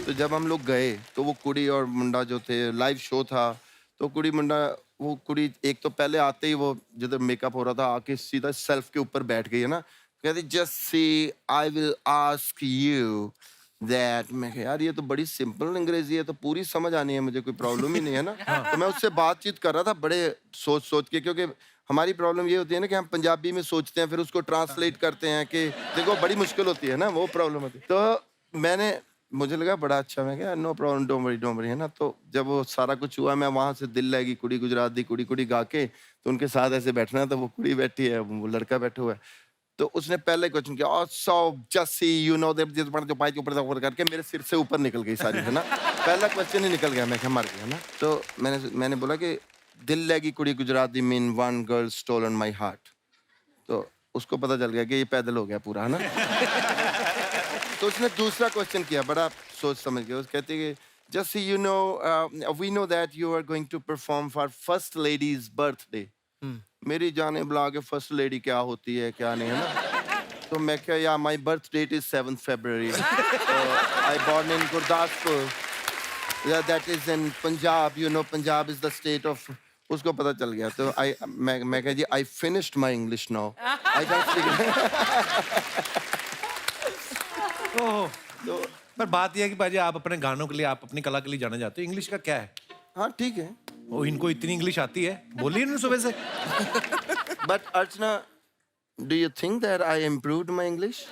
तो जब हम लोग गए तो वो कुड़ी और मुंडा जो थे लाइव शो था तो कुड़ी मुंडा वो कुड़ी एक तो पहले आते ही वो जिधर मेकअप हो रहा था आके सीधा सेल्फ के ऊपर बैठ गई है ना। कहती just see I will ask you that. मैं यार ये तो बड़ी सिंपल अंग्रेजी है तो पूरी समझ आनी है मुझे कोई प्रॉब्लम ही नहीं है ना। तो मैं उससे बातचीत कर रहा था बड़े सोच के क्योंकि हमारी प्रॉब्लम ये होती है ना कि हम पंजाबी में सोचते हैं फिर उसको ट्रांसलेट करते हैं कि देखो बड़ी मुश्किल होती है ना वो प्रॉब्लम होती है। तो मैंने मुझे लगा बड़ा अच्छा मैं क्या नो प्रॉब्लम डोंट वरी है ना। तो जब वो सारा कुछ हुआ मैं वहाँ से दिल लगी कुड़ी गुजरात दी कुड़ी गा के तो उनके साथ ऐसे बैठना तो वो कुड़ी बैठी है वो लड़का बैठा हुआ है। तो उसने पहले क्वेश्चन किया और so just see you know that जो पाई के ऊपर करके मेरे सिर से ऊपर निकल गई सारी है ना। पहला क्वेश्चन ही निकल गया मैं क्या मर गया ना। तो मैंने बोला कि दिल लगी कुड़ी गुजरात दी mean one girl stolen my heart. तो उसको पता चल गया कि ये पैदल हो गया पूरा है ना। तो उसने दूसरा क्वेश्चन किया बड़ा सोच समझ के। उस कहते कि just see you know we know that you are going to perform for first lady's birthday. मेरी जाने बुला के फर्स्ट लेडी क्या होती है क्या नहीं है ना। तो मैं क्या या my birth date is 7 February। I born in Gurdaspur that is in Punjab you know Punjab is the state of. उसको पता चल गया। तो मैं कह जी I finished my English now I can speak. तो पर बात यह है कि भाजी आप अपने गानों के लिए आप अपनी कला के लिए जाने जाते हो इंग्लिश का क्या है। हाँ ठीक है वो इनको इतनी इंग्लिश आती है बोलिए ना सुबह से। But Archana do you think that I improved my English.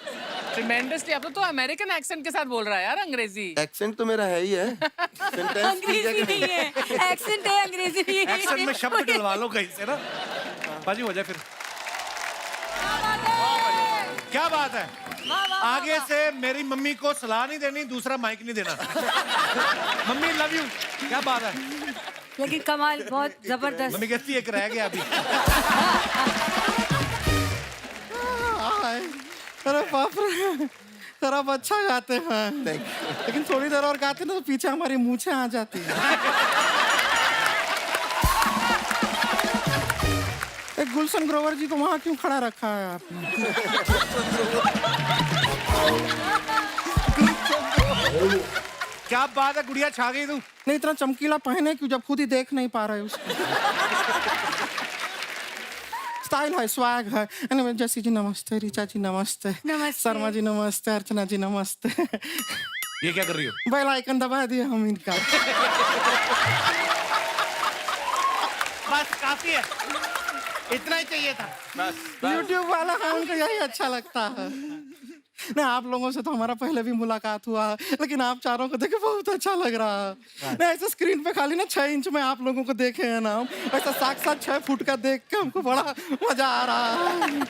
Tremendously. अब तो अमेरिकन एक्सेंट के साथ बोल रहा है यार अंग्रेजी। एक्सेंट तो मेरा है ही है। अंग्रेजी नहीं है एक्सेंट है अंग्रेजी नहीं है। एक्सेंट में शब्द डलवा लो कहीं से ना। बाजी हो जाए फिर। क्या बात है। आगे से मेरी मम्मी को सलाह नहीं देनी दूसरा माइक नहीं देना। Mummy love you. क्या बात है। लेकिन कमाल बहुत जबरदस्त। मम्मी कहती है एक रह गया अभी। अरे बाप रे सर आप अच्छा गाते हैं लेकिन थोड़ी देर और गाते ना तो पीछे हमारी मूछें आ जाती है। एक गुलशन ग्रोवर जी को वहाँ क्यों खड़ा रखा है आपने। क्या बात है गुड़िया छा गई तू। नहीं इतना चमकीला पहने क्यों जब खुद ही देख नहीं पा रहे उसको। स्टाइल है स्वैग है। anyway, जैसी जी नमस्ते रीचा जी नमस्ते शर्मा जी नमस्ते अर्चना जी नमस्ते। ये क्या कर रही हो। बेल आइकन दबा दिए हम इनका। बस काफी है इतना ही चाहिए था। बस YouTube वाला है उनको यही अच्छा लगता है। नहीं आप लोगों से तो हमारा पहले भी मुलाकात हुआ लेकिन आप चारों को देखे बहुत अच्छा लग रहा है। नहीं ऐसे स्क्रीन पे खाली ना 6 इंच में आप लोगों को देखे हैं ना हम ऐसा साक्षात 6 फुट का देख के हमको बड़ा मजा आ रहा है।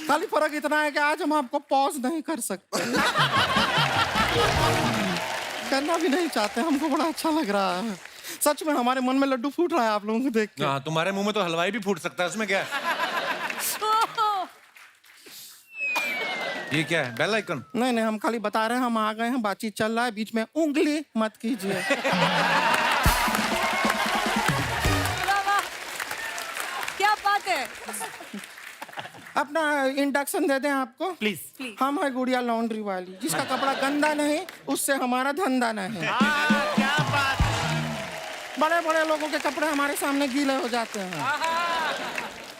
खाली फर्क इतना है कि आज हम आपको पॉज नहीं कर सकते करना भी नहीं चाहते हमको बड़ा अच्छा लग रहा है। सच में हमारे मन में लड्डू फूट रहा है आप लोगों को देख के। हाँ, तुम्हारे मुंह में तो हलवाई भी फूट सकता है, उसमें क्या है? ये क्या है, बेल आइकन? नहीं नहीं, हम खाली बता रहे हैं हम आ गए हैं, बातचीत चल रहा है, बीच में उंगली मत कीजिए। क्या बात है। अपना इंडक्शन दे दें आपको प्लीज। हम है गुड़िया लॉन्ड्री वाली, जिसका कपड़ा गंदा नहीं उससे हमारा धंधा नहीं। क्या बात। बड़े बड़े लोगों के कपड़े हमारे सामने गीले हो जाते हैं।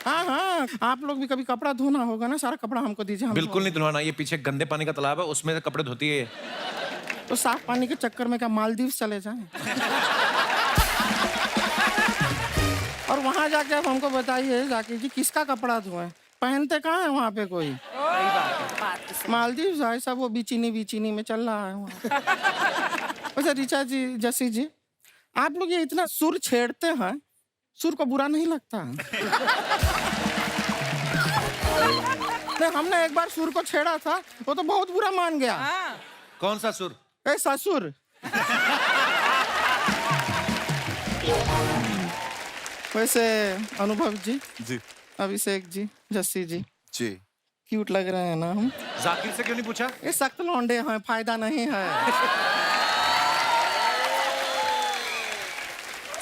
हाँ हाँ, आप लोग भी कभी कपड़ा धोना होगा ना, सारा कपड़ा हमको दीजिए। हम बिल्कुल नहीं धुलवाना, ये पीछे गंदे पानी का तालाब है, उसमें से कपड़े धोती है। तो साफ पानी के चक्कर में क्या मालदीव चले जाएं? और वहां जाके आप हमको बताइए जाके जी किसका कपड़ा धोएं, पहनते कहाँ है वहाँ पे कोई? मालदीव ऐसा वो बीचिनी में चल रहा है वहाँ। वैसे ऋचा जी, जसी जी, आप लोग ये इतना सुर छेड़ते हैं, सुर को बुरा नहीं लगता? नहीं, हमने एक बार सुर को छेड़ा था, वो तो बहुत बुरा मान गया। कौन सा सुर? ए ससुर। वैसे अनुभव जी, जी अभिषेक जी, जस्सी जी, जी क्यूट लग रहे हैं ना हम? जाकिर से क्यों नहीं पूछा? ये सख्त लौंडे हैं, फायदा नहीं है।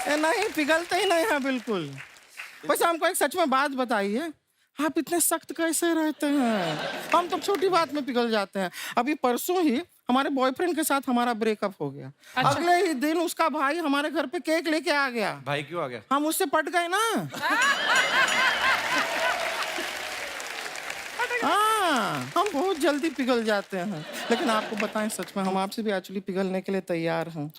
ये नहीं, पिघलते ही नहीं है बिल्कुल। वैसे हमको एक सच में बात बताइए, आप इतने सख्त कैसे रहते हैं? हम तो छोटी बात में पिघल जाते हैं। अभी परसों ही हमारे बॉयफ्रेंड के साथ हमारा ब्रेकअप हो गया। अगले ही दिन उसका भाई हमारे घर पे केक लेके आ गया। भाई क्यों आ गया? हम उससे पट गए ना। हाँ, हम बहुत जल्दी पिघल जाते हैं। लेकिन आपको बताएं सच में, हम आपसे भी एक्चुअली पिघलने के लिए तैयार हैं।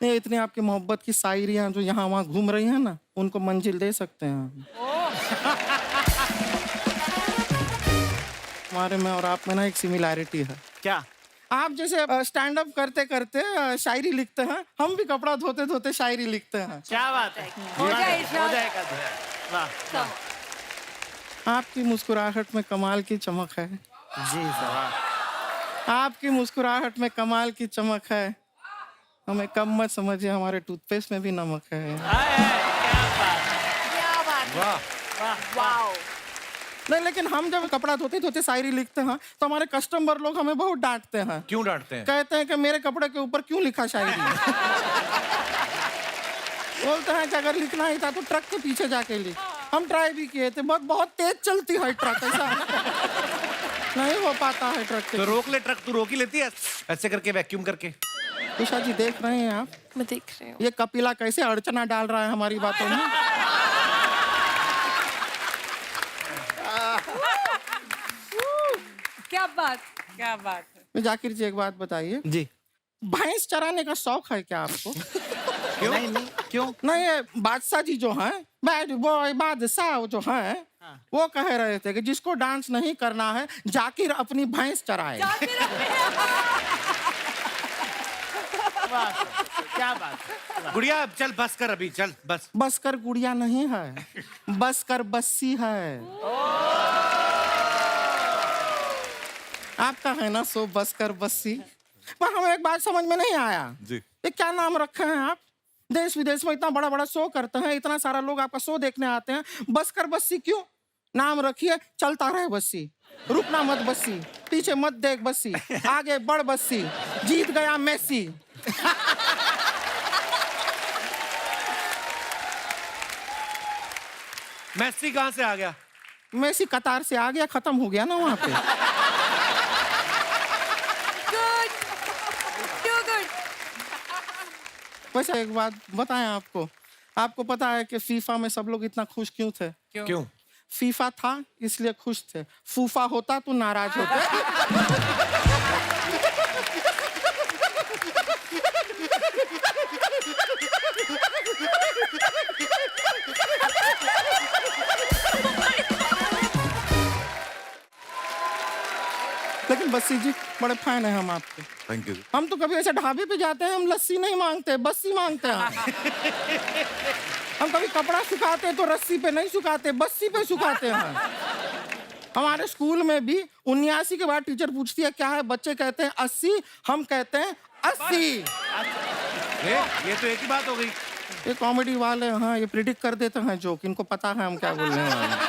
ये इतनी आपकी मोहब्बत की शायरियां जो यहाँ वहाँ घूम रही हैं ना, उनको मंजिल दे सकते हैं। हमारे में और आप में ना एक सिमिलैरिटी है। क्या? आप जैसे स्टैंड अप करते करते शायरी लिखते हैं, हम भी कपड़ा धोते धोते शायरी लिखते हैं। क्या बात है। हो जाए इरशाद। वाह। आपकी मुस्कुराहट में कमाल की चमक है जी सर। आपकी मुस्कुराहट में कमाल की चमक है। हमें कम मत समझिए, हमारे टूथपेस्ट में भी नमक है। क्या बात है। वाह। नहीं, लेकिन हम जब कपड़ा धोते धोते शायरी लिखते हैं तो हमारे कस्टमर लोग हमें बहुत डांटते हैं। क्यों डांटते हैं? कहते हैं कि मेरे कपड़े के ऊपर क्यों लिखा शायरी। बोलते हैं कि अगर लिखना ही था तो ट्रक के पीछे जाके लिख। हम ट्राई भी किए थे, बहुत तेज चलती है ट्रक, ऐसा नहीं हो पाता है ट्रक के। तो रोक ले ट्रक, तू रोक ही लेती है ऐसे करके, वैक्यूम करके। उषा जी देख रहे हैं आप? मैं देख रही हूँ। ये कपिला कैसे अड़चना डाल रहा है हमारी बातों में। क्या बात है। जाकिर जी एक बात बताइए जी। भैंस चराने का शौक है क्या आपको? क्यों? नहीं क्यों? नहीं, ये बादशाह जी जो हैं, बैड बॉय बादशाह जो हैं, वो कह रहे थे कि जिसको डांस नहीं करना है जाकिर अपनी भैंस चराए। क्या बात। गुड़िया चल बस कर, अभी चल बस। बस कर गुड़िया नहीं है, बस कर बस्सी है। आपका है ना सो बस कर बस्सी। पर हमें एक बात समझ में नहीं आया जी। ये क्या नाम रखे हैं आप? देश विदेश में इतना बड़ा बड़ा शो करते हैं, इतना सारा लोग आपका शो देखने आते हैं, बस कर बस्सी क्यों नाम रखिए? चलता रहे बस्सी, रुकना मत बस्सी, पीछे मत देख बस्सी, आगे बढ़ बस्सी, जीत गया मेसी। मेसी कहाँ से आ गया? मेसी कतार से आ गया, खत्म हो गया ना वहां पे। वैसे एक बात बताएं आपको, आपको पता है कि फीफा में सब लोग इतना खुश क्यों थे? क्यों? फीफा था इसलिए खुश थे, फूफा होता तो नाराज होते। लेकिन बस्सी जी बड़े फैन हैं हम आपके। Thank you. हम तो कभी ऐसे ढाबे पे जाते हैं, हम लस्सी नहीं मांगते, बस्सी मांगते हैं। हम कभी कपड़ा सुखाते हैं तो रस्सी पे नहीं सुखाते, बस्सी पे सुखाते हैं। हमारे स्कूल में भी 79 के बाद टीचर पूछती है क्या है, बच्चे कहते हैं 80, हम कहते हैं 80। ये तो एक ही बात हो गई। ये कॉमेडी वाले हाँ ये प्रिडिक्ट कर देते हैं जोक, इनको पता है हम क्या बोलने वाले हैं।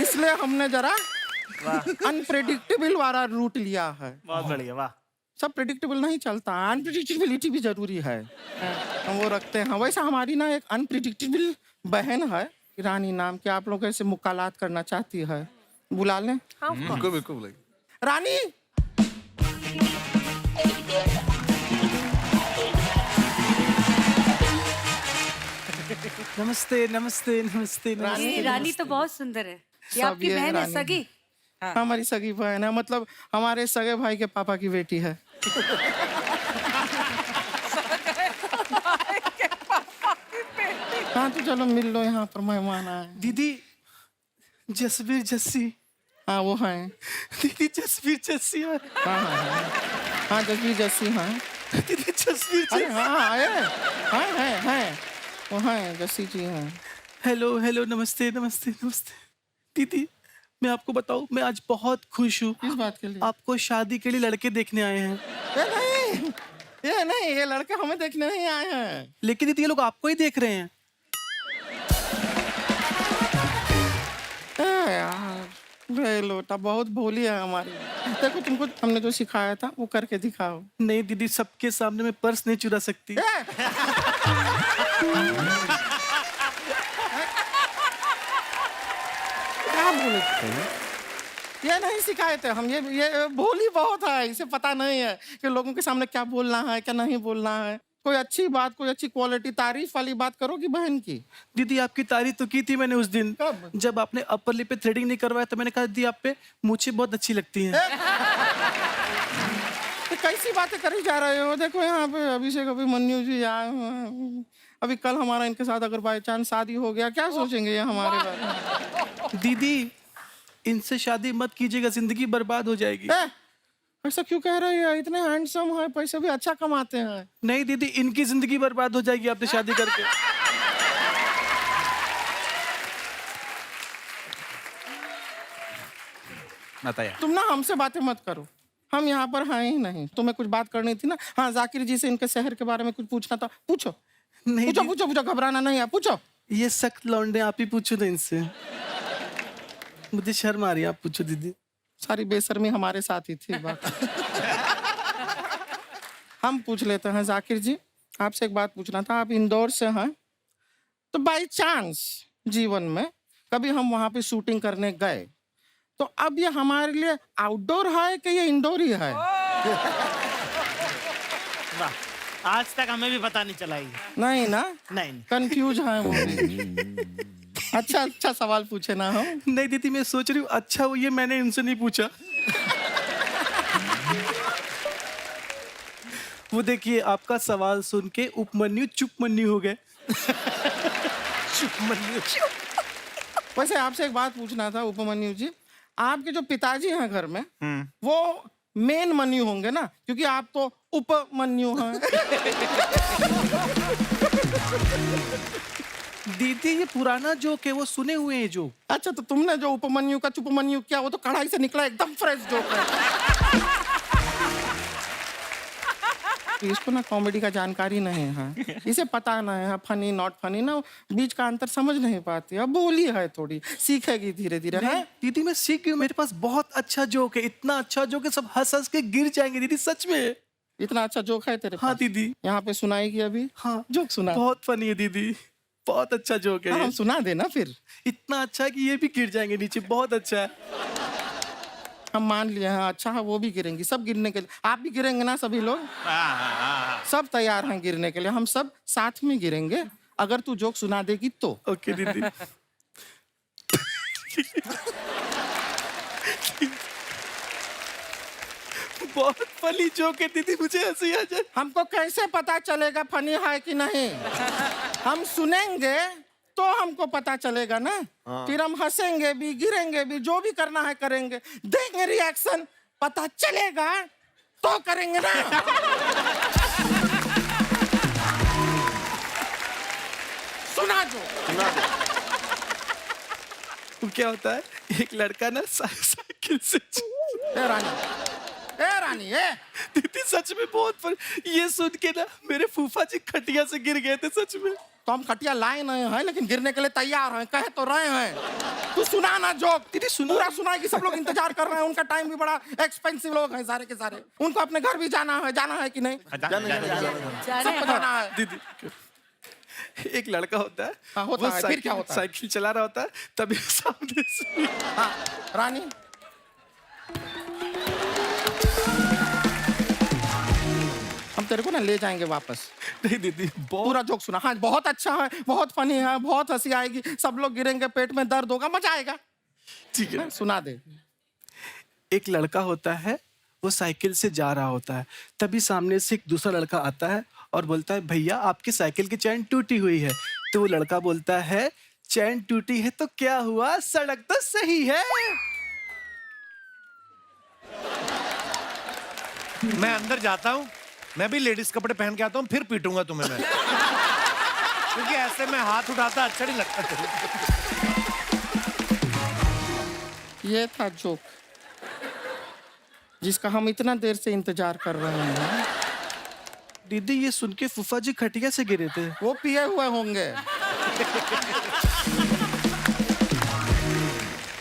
इसलिए हमने जरा अनप्रेडिक्टेबल वाला रूट लिया है। बहुत बढ़िया, वाह। सब प्रेडिक्टेबल नहीं चलता, अनप्रेडिक्टेबिलिटी भी जरूरी है, हम वो रखते हैं। वैसा हमारी ना एक अनप्रेडिक्टेबल बहन है रानी नाम की, आप लोगों से मुलाकात करना चाहती है, बुला लें? बिल्कुल बिल्कुल बुलाइए। रानी नमस्ते नमस्ते नमस्ते ये रानी तो बहुत सुंदर है। ये सब आपकी ये बहन है रानी। सगी? हमारी सगी बहन है, मतलब हमारे सगे भाई के पापा की बेटी है। हाँ तो चलो मिल लो, यहाँ पर मेहमान आए। दीदी जसवीर जस्सी। हाँ वो है। दीदी जसवीर जस्सी है। हाँ हाँ हाँ हाँ जसवीर जस्सी हाँ। दीदी जसवीर अरे जस्सी। हाँ हाँ है वो है जस्सी जी हैं। हेलो हेलो, नमस्ते नमस्ते नमस्ते। दीदी मैं आपको बताऊं, मैं आज बहुत खुश हूँ। किस बात के लिए? आपको शादी के लिए लड़के देखने आए हैं। ये नहीं ये लड़के हमें देखने नहीं आए हैं। लेकिन दीदी ये लोग आपको ही देख रहे हैं। यार बे लोटा बहुत भोली है हमारी। देखो तुमको हमने जो सिखाया था वो करके दिखाओ। नहीं दीदी, सबके सामने मैं पर्स नहीं चुरा सकती। क्या बोले थे? ये नहीं सिखाए थे हम, ये भोली बहुत है, इसे पता नहीं है कि लोगों के सामने क्या बोलना है क्या नहीं बोलना है। कोई अच्छी बात, कोई अच्छी क्वालिटी, तारीफ वाली बात करोगी बहन की। दीदी आपकी तारीफ तो की थी मैंने उस दिन, कब? जब आपने अपर लिप पे थ्रेडिंग नहीं करवाया तो मैंने कहा दीदी आप पे मूछें बहुत अच्छी लगती हैं। तो कैसी बातें करी जा रहे हो? देखो यहाँ पे अभिषेक अभिमन्यु जी आए हुए हैं। अभी कल हमारा इनके साथ अगर बाई चांस शादी हो गया, क्या सोचेंगे ये हमारे बारे में? दीदी इनसे शादी मत कीजिएगा, जिंदगी बर्बाद हो जाएगी। ऐसा क्यों कह रही है? इतने हैंडसम है, पैसे भी अच्छा कमाते हैं। नहीं दीदी, इनकी जिंदगी बर्बाद हो जाएगी आपसे शादी करके। बताया। तुम ना हमसे बातें मत करो, हम यहाँ पर हैं ही नहीं। तुम्हें कुछ बात करनी थी ना? हाँ जाकिर जी से इनके शहर के बारे में कुछ पूछना था, पूछो। नहीं पूछो दीदी, पूछो पूछो, घबराना नहीं है, पूछो। ये सख्त लौंडे, आप ही पूछो ना इनसे। मुझे शर्म आ रही है, आप पूछो दीदी। सारी बेशर्मी हमारे साथ ही थी बात। हम पूछ लेते हैं जाकिर जी, आपसे एक बात पूछना था। आप इंदौर से हैं, तो बाई चांस जीवन में कभी हम वहां पे शूटिंग करने गए, तो अब ये हमारे लिए आउटडोर है कि ये इंडोर ही है? आज तक हमें भी पता नहीं चला ये। नहीं ना? नहीं कंफ्यूज है वो भी। अच्छा सवाल पूछे ना हम। नहीं दीदी, मैं सोच रही हूँ अच्छा वो ये मैंने इनसे नहीं पूछा। वो देखिए आपका सवाल सुन के उपमन्यु चुपमन्यु हो गए। चुपमन्यु। वैसे आपसे एक बात पूछना था उपमन्यु जी, आपके जो पिताजी हैं घर में, वो मेन मन्यु होंगे ना, क्योंकि आप तो उपमन्यु हैं। दीदी ये पुराना जोक है, वो सुने हुए हैं जोक। अच्छा तो तुमने जो उपमन्यु का चुपमन्यु किया वो तो कढ़ाई से निकला, एकदम फ्रेश जोक है। इसको ना कॉमेडी का जानकारी नहीं है, इसे पता नहीं है फनी नॉट फनी ना, बीच का अंतर समझ नहीं पाती। अब बोली है थोड़ी, सीखेगी धीरे धीरे। है दीदी मैं सीख गई हूँ, मेरे पास बहुत अच्छा जोक है, इतना अच्छा जोक है सब हंस हंस के गिर जाएंगे दीदी, सच में। इतना अच्छा जोक है तेरे हाँ पास? दीदी। यहाँ पे सुनाएगी अभी? हाँ जोक सुना। बहुत फनी है दीदी, बहुत अच्छा जोक है। हाँ, ये। हम सुना देना फिर। इतना अच्छा है कि ये भी गिर जाएंगे नीचे, बहुत अच्छा है। हम मान लिए हैं, अच्छा है वो भी गिरेंगी, सब गिरने के लिए। आप भी गिरेंगे ना? सभी लोग सब तैयार हैं गिरने के लिए, हम सब साथ में गिरेंगे अगर तू जोक सुना देगी तो। ओके दीदी। बहुत फनी जोक है दीदी, मुझे हंसी आ जाए। हमको कैसे पता चलेगा फनी है कि नहीं? हम सुनेंगे तो हमको पता चलेगा ना। फिर हम हंसेंगे भी, गिरेंगे भी, जो भी करना है करेंगे, देंगे रिएक्शन, पता चलेगा तो करेंगे ना। सुना दो। वो क्या होता है, एक लड़का ना साइकिल से ए रानी, रानी ये दीदी सच में बहुत ये सुन के ना मेरे फूफा जी खटिया से गिर गए थे सच में। तो हम खटिया लाए नहीं हैं लेकिन गिरने के लिए तैयार हैं, कह तो रहे हैं। तू सुना ना जोक, दीदी सुना। पूरा सुना है कि सब लोग इंतजार कर रहे हैं, उनका टाइम भी बड़ा एक्सपेंसिव लोग हैं सारे के सारे, उनको अपने घर भी जाना है कि नहीं? सबको जाना है। दीदी एक लड़का होता है, हाँ, होता है, फिर क्या होता है? साइकिल चला रहा होता है, तभी सामने से हाँ, रानी हम तेरे को ना ले जाएंगे वापस। नहीं दीदी पूरा जोक सुना। हाँ बहुत अच्छा है, बहुत फनी है, बहुत हंसी आएगी, सब लोग गिरेंगे, पेट में दर्द होगा, मजा आएगा। ठीक है सुना दे। एक लड़का होता है, वो साइकिल से जा रहा होता है, तभी सामने से एक दूसरा लड़का आता है और बोलता है भैया आपकी साइकिल की चैन टूटी हुई है। तो वो लड़का बोलता है चैन टूटी है तो क्या हुआ, सड़क तो सही है। मैं अंदर जाता हूँ, मैं भी लेडीज कपड़े पहन के आता हूँ, फिर पीटूंगा तुम्हें मैं, क्योंकि ऐसे में हाथ उठाता अच्छा नहीं लगता। ये था जोक जिसका हम इतना देर से इंतजार कर रहे हैं। दीदी ये सुन के फूफा जी खटिया से गिरे थे। वो पिए हुए होंगे।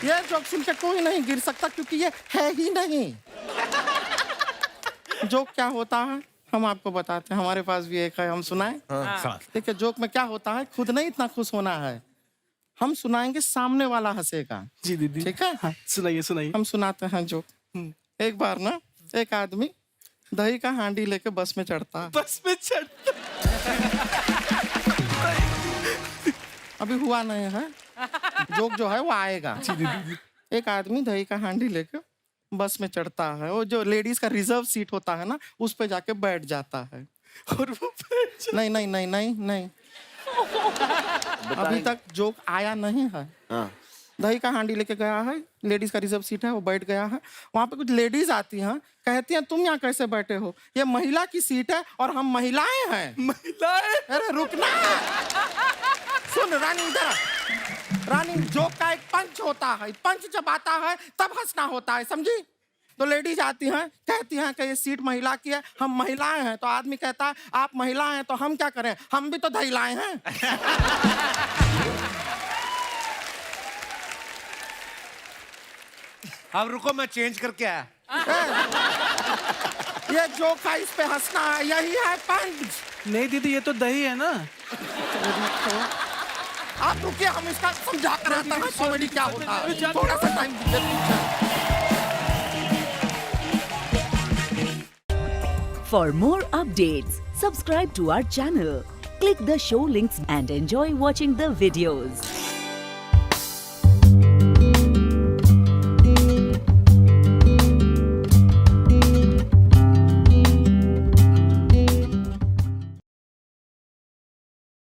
ये जोक सुन के कोई नहीं गिर सकता क्योंकि ये है ही नहीं। जोक क्या होता है हम आपको बताते हैं, हमारे पास भी एक है, हम सुनाएं। देखिए जोक में क्या होता है, खुद नहीं इतना खुश होना है, हम सुनाएंगे सामने वाला हंसेगा। जी दीदी ठीक है। हाँ, सुनाइए सुनाइए। हम सुनाते हैं जोक। एक बार ना एक आदमी दही का हांडी लेके बस में चढ़ता है। बस में चढ़ता अभी हुआ नहीं है, जोक जो है वो आएगा। एक आदमी दही का हांडी लेके बस में चढ़ता है, वो जो लेडीज का रिजर्व सीट होता है ना उस पे जाके बैठ जाता है। और वो नहीं नहीं नहीं नहीं नहीं अभी तक जोक आया नहीं है। दही का हांडी लेके गया है, लेडीज का रिजर्व सीट है, वो बैठ गया है। वहां पे कुछ लेडीज आती हैं, कहती हैं तुम यहाँ कैसे बैठे हो, ये महिला की सीट है और हम महिलाएं हैं। महिलाएं? अरे रुकना, सुन रानी इधर। रानी जोक का एक पंच होता है, पंच जब आता है तब हंसना होता है, समझी? तो लेडीज आती हैं, कहती हैं कि ये सीट महिला की है, हम महिलाएं हैं। तो आदमी कहता है आप महिला हैं तो हम क्या करें, हम भी तो दही लाए हैं। अब रुको मैं चेंज करके आया। ये जोक है, इस पे हंसना है, यही है पंच। नहीं दीदी ये तो दही है ना। आप रुकिए, हम इसका समझा कर रहता है कॉमेडी क्या होता है, थोड़ा सा टाइम दीजिए। For more updates, subscribe to our channel, click the show links and enjoy watching the videos.